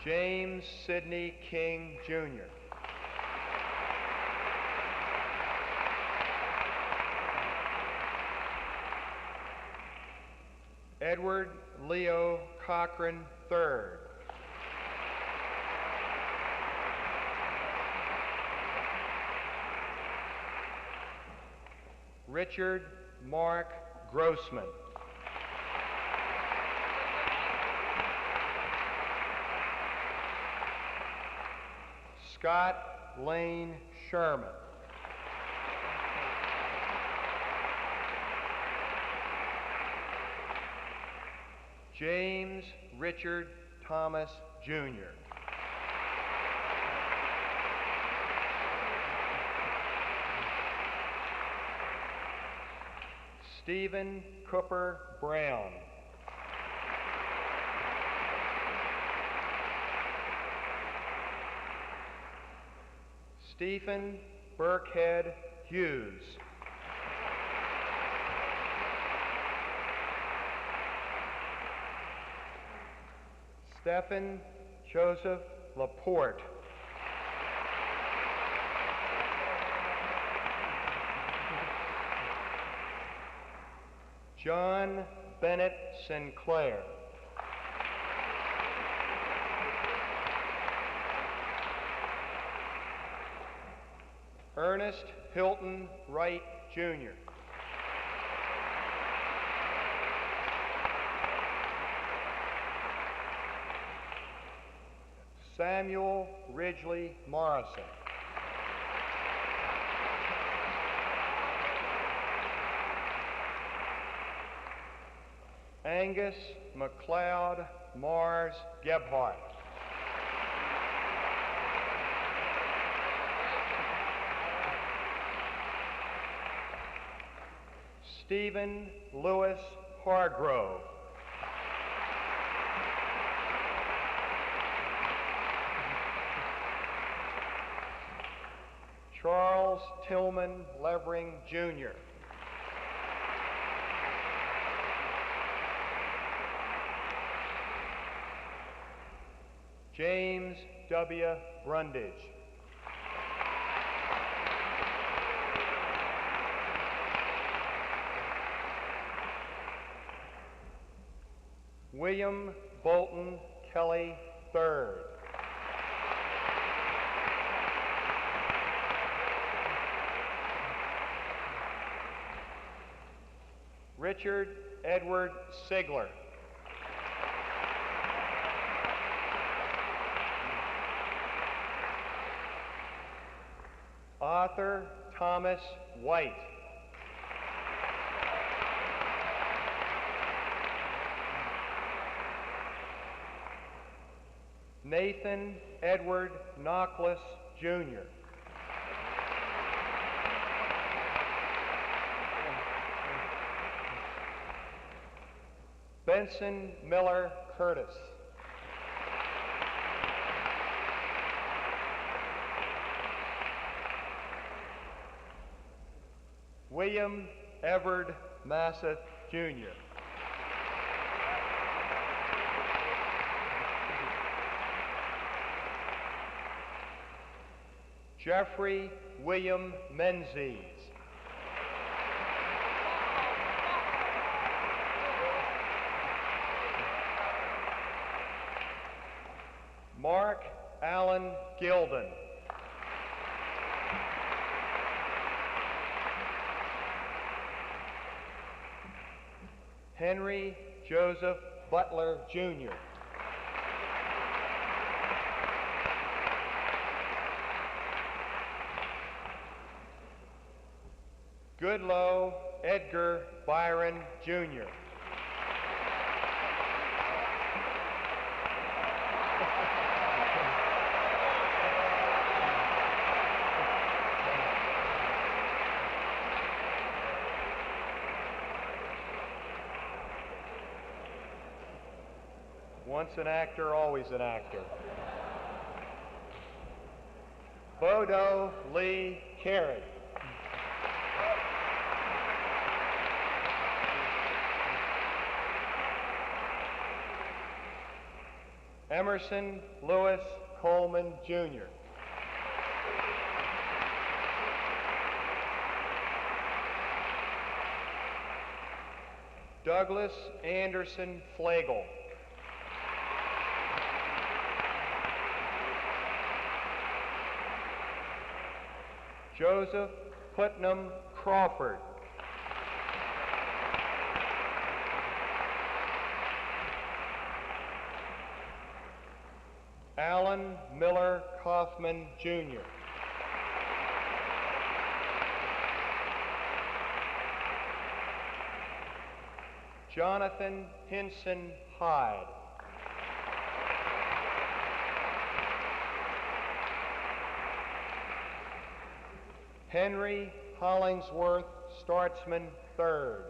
James Sidney King, Jr. Edward Leo Cochran, III. Richard Mark Grossman. Scott Lane Sherman. James Richard Thomas, Jr. Stephen Cooper Brown. Stephen Burkhead Hughes. Stephen Joseph Laporte. John Bennett Sinclair. Ernest Hilton Wright, Jr. Samuel Ridgely Morrison. Angus McLeod Mars Gebhardt. Stephen Lewis Hargrove. Charles Tillman Levering, Jr. James W. Brundage. William Bolton Kelly III. Richard Edward Sigler. Arthur Thomas White. Nathan Edward Knockless, Jr. Benson Miller Curtis. William Everett Masseth, Jr. Jeffrey William Menzies. Mark Allen Gilden. Henry Joseph Butler, Jr. Goodloe Edgar Byron, Jr. Once an actor, always an actor. Bodo Lee Carey. Emerson Lewis Coleman, Jr. Douglas Anderson Flagle. Joseph Putnam Crawford. Alan Miller Kaufman, Jr. Jonathan Hinson Hyde. Henry Hollingsworth Startsman III.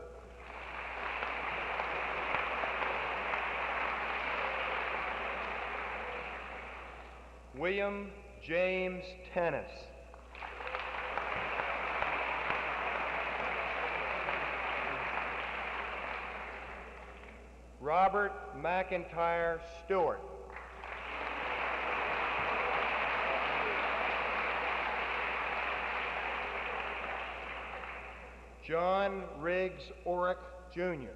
William James Tennis. Robert McIntyre Stewart. John Riggs Orrick, Jr.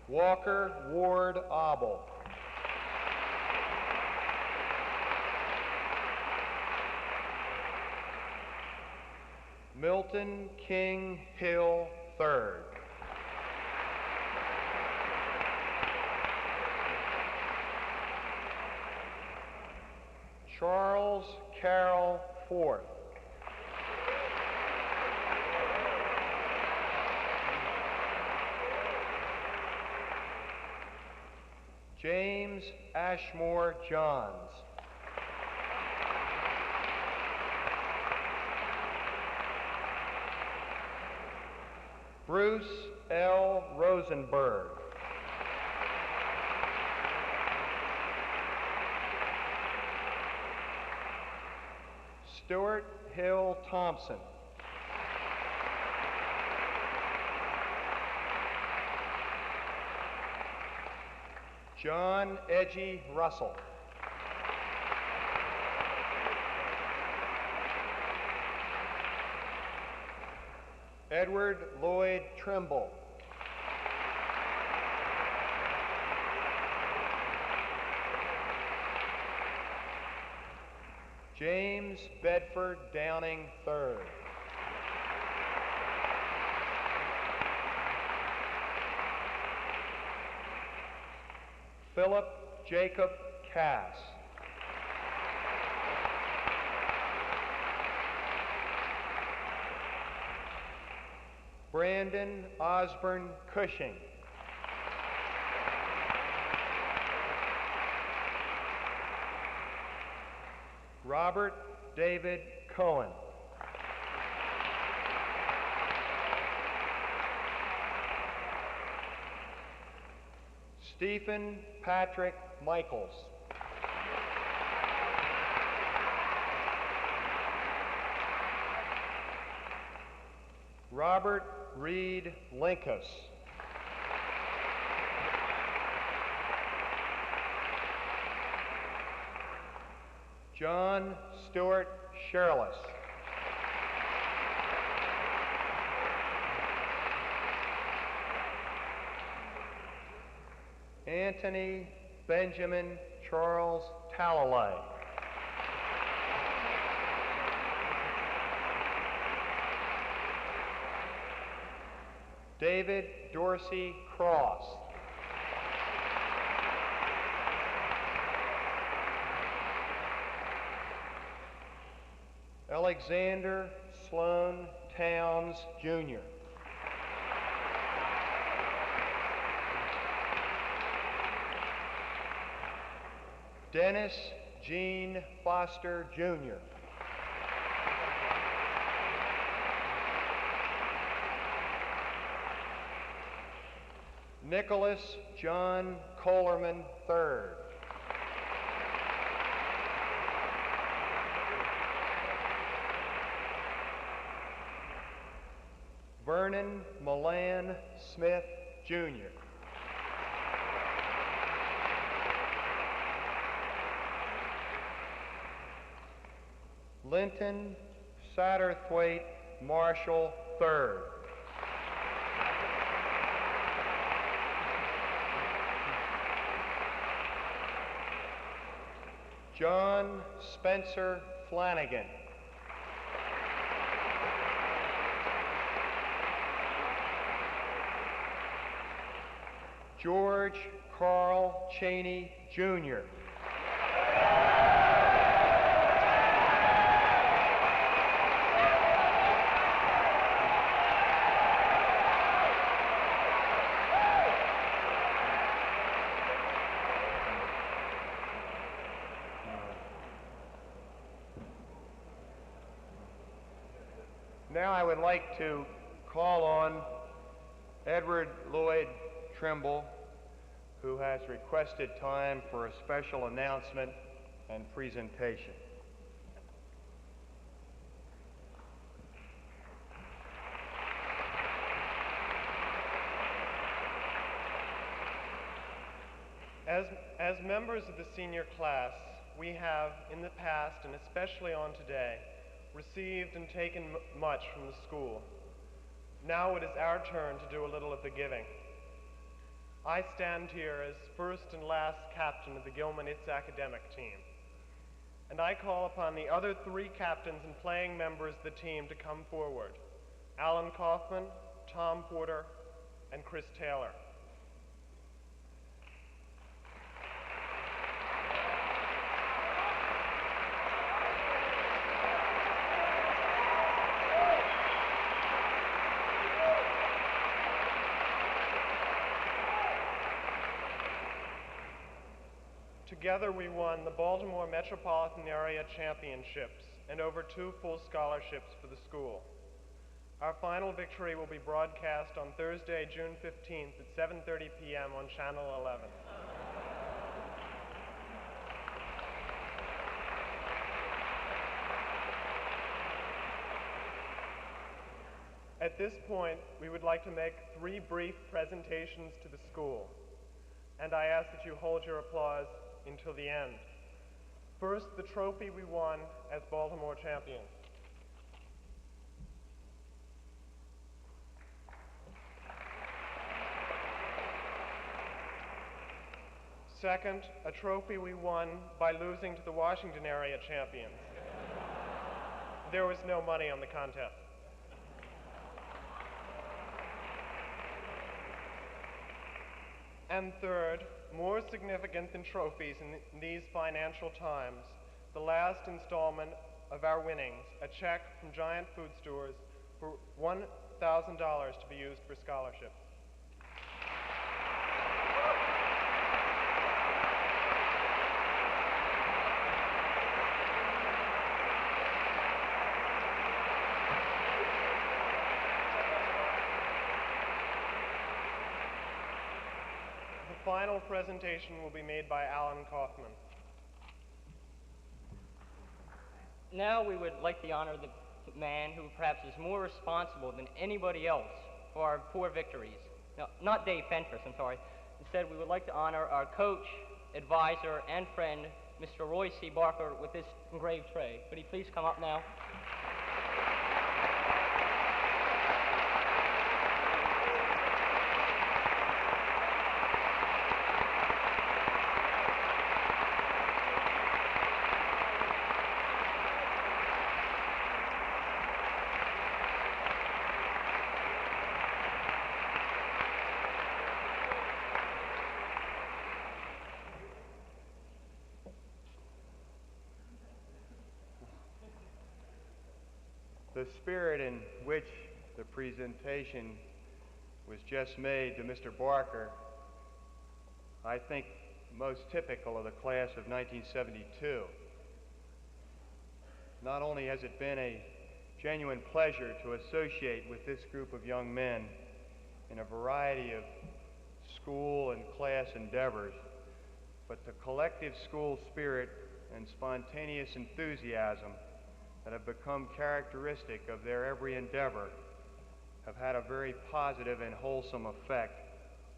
Walker Ward Obel. Milton King Hill III. Charles Carroll IV. James Ashmore Johns. Bruce L. Rosenberg. Stuart Hill Thompson. John Edgy Russell. Edward Lloyd Trimble. James Bedford Downing III. Philip Jacob Cass. Brandon Osborne Cushing. Robert David Cohen. Stephen Patrick Michaels. Robert Reed Linkus. John Stewart Sherlis. Anthony Benjamin Charles Talalay. David Dorsey Cross. Alexander Sloan Towns, Jr. Dennis Gene Foster, Jr. Nicholas John Kohlerman, III. Vernon Milan Smith, Jr. Linton Satterthwaite Marshall, III. John Spencer Flanagan. George Carl Cheney, Jr. Now I would like to call on Edward Lloyd Trimble, who has requested time for a special announcement and presentation. As members of the senior class, we have in the past, and especially on today, received and taken much from the school. Now it is our turn to do a little of the giving. I stand here as first and last captain of the Gilman It's academic team. And I call upon the other three captains and playing members of the team to come forward: Alan Kaufman, Tom Porter, and Chris Taylor. Together we won the Baltimore Metropolitan Area Championships and over 2 full scholarships for the school. Our final victory will be broadcast on Thursday, June 15th at 7:30 p.m. on Channel 11. At this point, we would like to make 3 brief presentations to the school. and I ask that you hold your applause until the end. First, the trophy we won as Baltimore champions. Second, a trophy we won by losing to the Washington area champions. There was no money on the contest. And third, more significant than trophies in these financial times, the last installment of our winnings, a check from Giant Food Stores for $1,000 to be used for scholarships. The final presentation will be made by Alan Kaufman. Now we would like to honor the man who perhaps is more responsible than anybody else for our 4 victories. No, not Dave Fentress, I'm sorry. Instead, we would like to honor our coach, advisor, and friend, Mr. Roy C. Barker, with this engraved tray. Would he please come up now? The spirit in which the presentation was just made to Mr. Barker, I think most typical of the class of 1972. Not only has it been a genuine pleasure to associate with this group of young men in a variety of school and class endeavors, but the collective school spirit and spontaneous enthusiasm that have become characteristic of their every endeavor have had a very positive and wholesome effect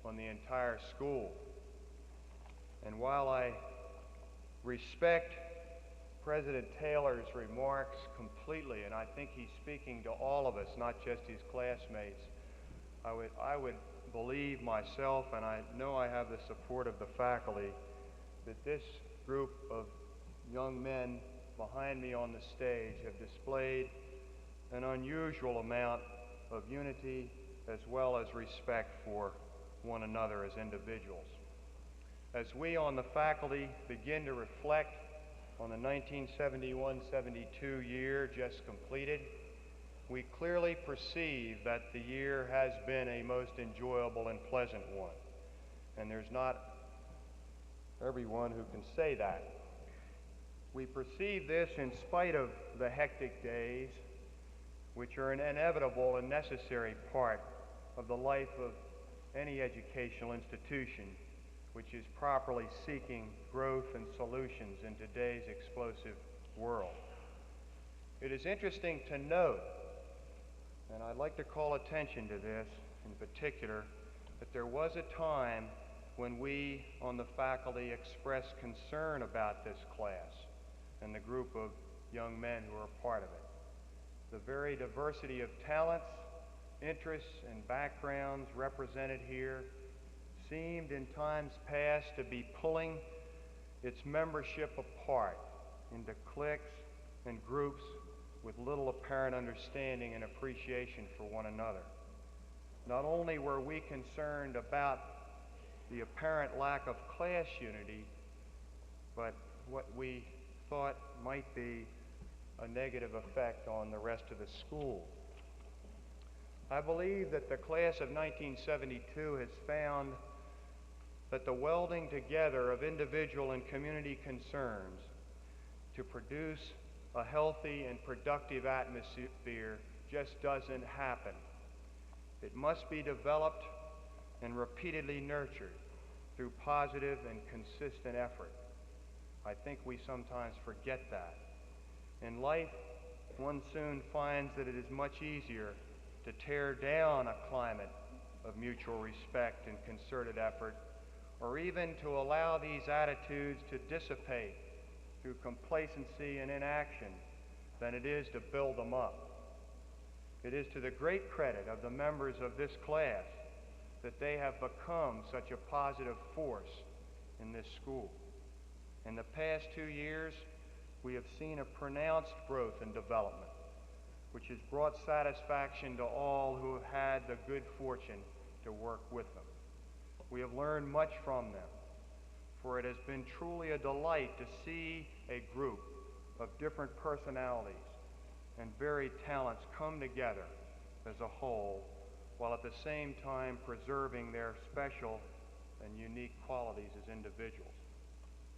on the entire school. And while I respect President Taylor's remarks completely, and I think he's speaking to all of us, not just his classmates, I would believe myself, and I know I have the support of the faculty, that this group of young men behind me on the stage have displayed an unusual amount of unity as well as respect for one another as individuals. As we on the faculty begin to reflect on the 1971-72 year just completed, we clearly perceive that the year has been a most enjoyable and pleasant one. And there's not everyone who can say that. We perceive this in spite of the hectic days, which are an inevitable and necessary part of the life of any educational institution which is properly seeking growth and solutions in today's explosive world. It is interesting to note, and I'd like to call attention to this in particular, that there was a time when we on the faculty expressed concern about this class and the group of young men who are a part of it. The very diversity of talents, interests, and backgrounds represented here seemed in times past to be pulling its membership apart into cliques and groups with little apparent understanding and appreciation for one another. Not only were we concerned about the apparent lack of class unity, but what we thought might be a negative effect on the rest of the school. I believe that the class of 1972 has found that the welding together of individual and community concerns to produce a healthy and productive atmosphere just doesn't happen. It must be developed and repeatedly nurtured through positive and consistent effort. I think we sometimes forget that. In life, one soon finds that it is much easier to tear down a climate of mutual respect and concerted effort or even to allow these attitudes to dissipate through complacency and inaction than it is to build them up. It is to the great credit of the members of this class that they have become such a positive force in this school. In the past 2 years, we have seen a pronounced growth and development, which has brought satisfaction to all who have had the good fortune to work with them. We have learned much from them, for it has been truly a delight to see a group of different personalities and varied talents come together as a whole, while at the same time preserving their special and unique qualities as individuals.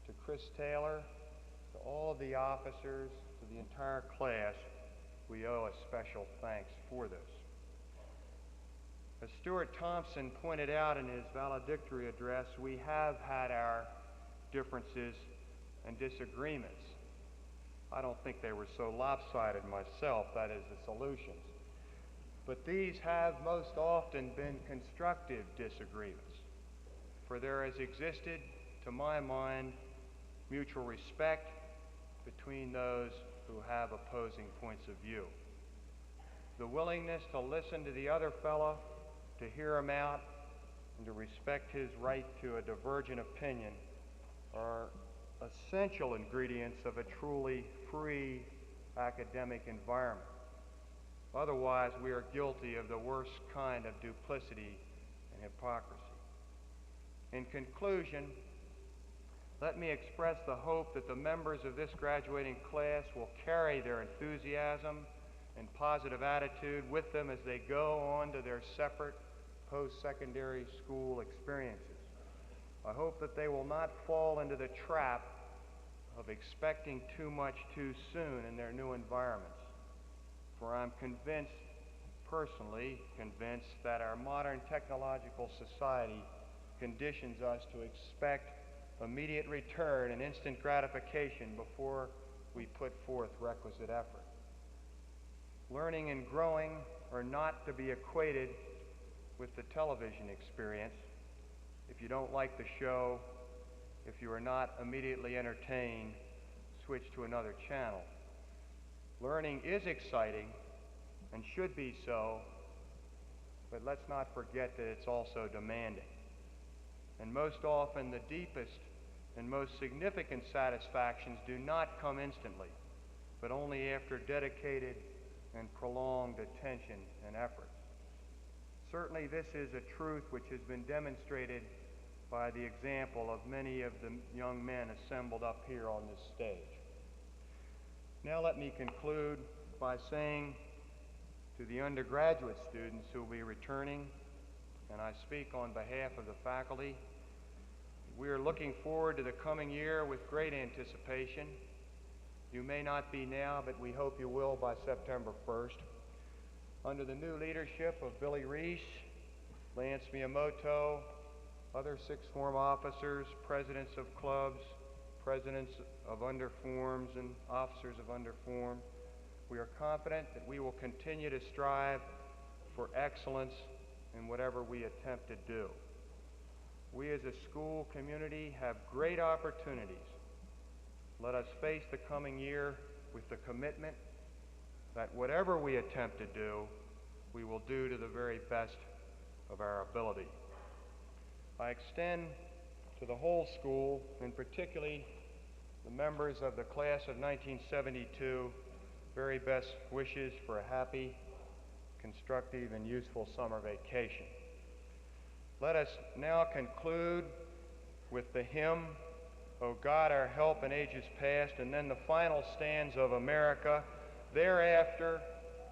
To Chris Taylor, to all of the officers, to the entire class, we owe a special thanks for this. As Stuart Thompson pointed out in his valedictory address, we have had our differences and disagreements. I don't think they were so lopsided myself, that is, the solutions. But these have most often been constructive disagreements, for there has existed, to my mind, mutual respect between those who have opposing points of view. The willingness to listen to the other fellow, to hear him out, and to respect his right to a divergent opinion are essential ingredients of a truly free academic environment. Otherwise, we are guilty of the worst kind of duplicity and hypocrisy. In conclusion, let me express the hope that the members of this graduating class will carry their enthusiasm and positive attitude with them as they go on to their separate post-secondary school experiences. I hope that they will not fall into the trap of expecting too much too soon in their new environments. For I'm convinced, personally convinced, that our modern technological society conditions us to expect immediate return and instant gratification before we put forth requisite effort. Learning and growing are not to be equated with the television experience. If you don't like the show, if you are not immediately entertained, switch to another channel. Learning is exciting and should be so, but let's not forget that it's also demanding. And most often, the deepest and most significant satisfactions do not come instantly, but only after dedicated and prolonged attention and effort. Certainly, this is a truth which has been demonstrated by the example of many of the young men assembled up here on this stage. Now let me conclude by saying to the undergraduate students who will be returning, and I speak on behalf of the faculty, we are looking forward to the coming year with great anticipation. You may not be now, but we hope you will by September 1st. Under the new leadership of Billy Reese, Lance Miyamoto, other sixth form officers, presidents of clubs, presidents of underforms, and officers of underform, we are confident that we will continue to strive for excellence in whatever we attempt to do. We as a school community have great opportunities. Let us face the coming year with the commitment that whatever we attempt to do, we will do to the very best of our ability. I extend to the whole school, and particularly the members of the class of 1972, very best wishes for a happy, constructive, and useful summer vacation. Let us now conclude with the hymn, O God, our help in ages past, and then the final stanza of America. Thereafter,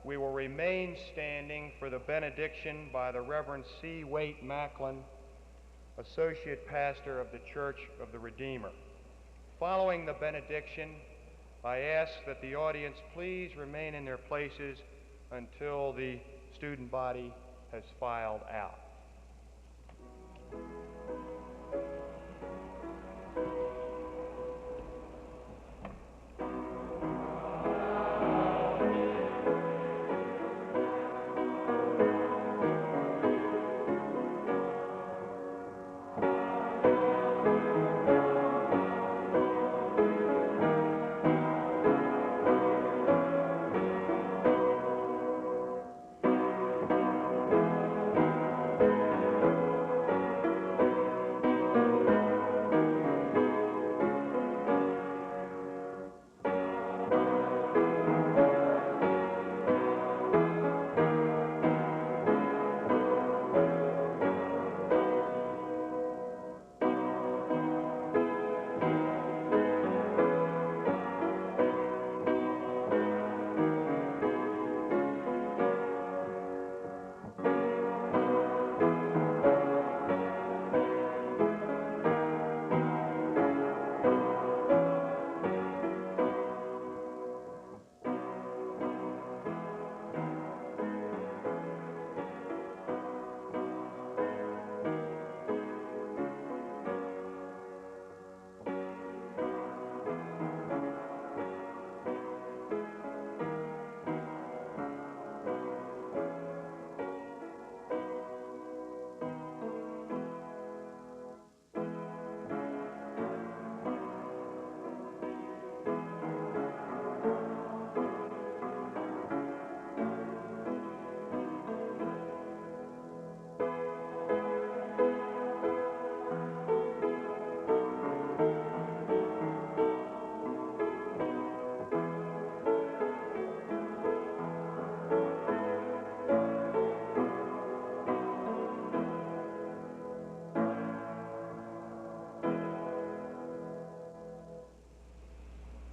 we will remain standing for the benediction by the Reverend C. Waite Macklin, Associate Pastor of the Church of the Redeemer. Following the benediction, I ask that the audience please remain in their places until the student body has filed out.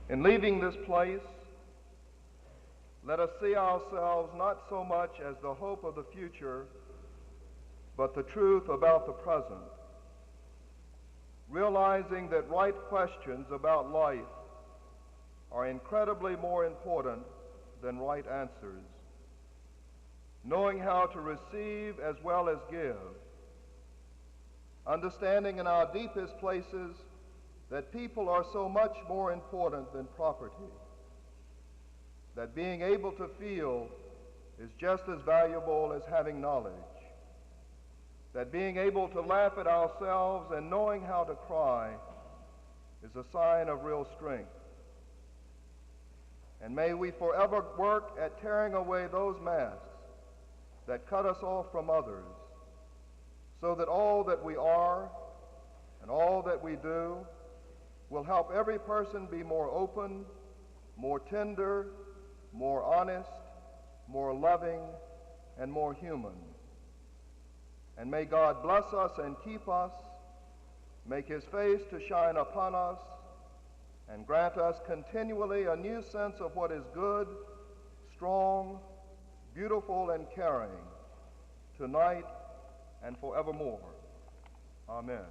In leaving this place, let us see ourselves not so much as the hope of the future, but the truth about the present, realizing that right questions about life are incredibly more important than right answers, knowing how to receive as well as give, understanding in our deepest places that people are so much more important than property, that being able to feel is just as valuable as having knowledge, that being able to laugh at ourselves and knowing how to cry is a sign of real strength. And may we forever work at tearing away those masks that cut us off from others, so that all that we are and all that we do will help every person be more open, more tender, more honest, more loving, and more human. And may God bless us and keep us, make his face to shine upon us, and grant us continually a new sense of what is good, strong, beautiful, and caring, tonight and forevermore. Amen.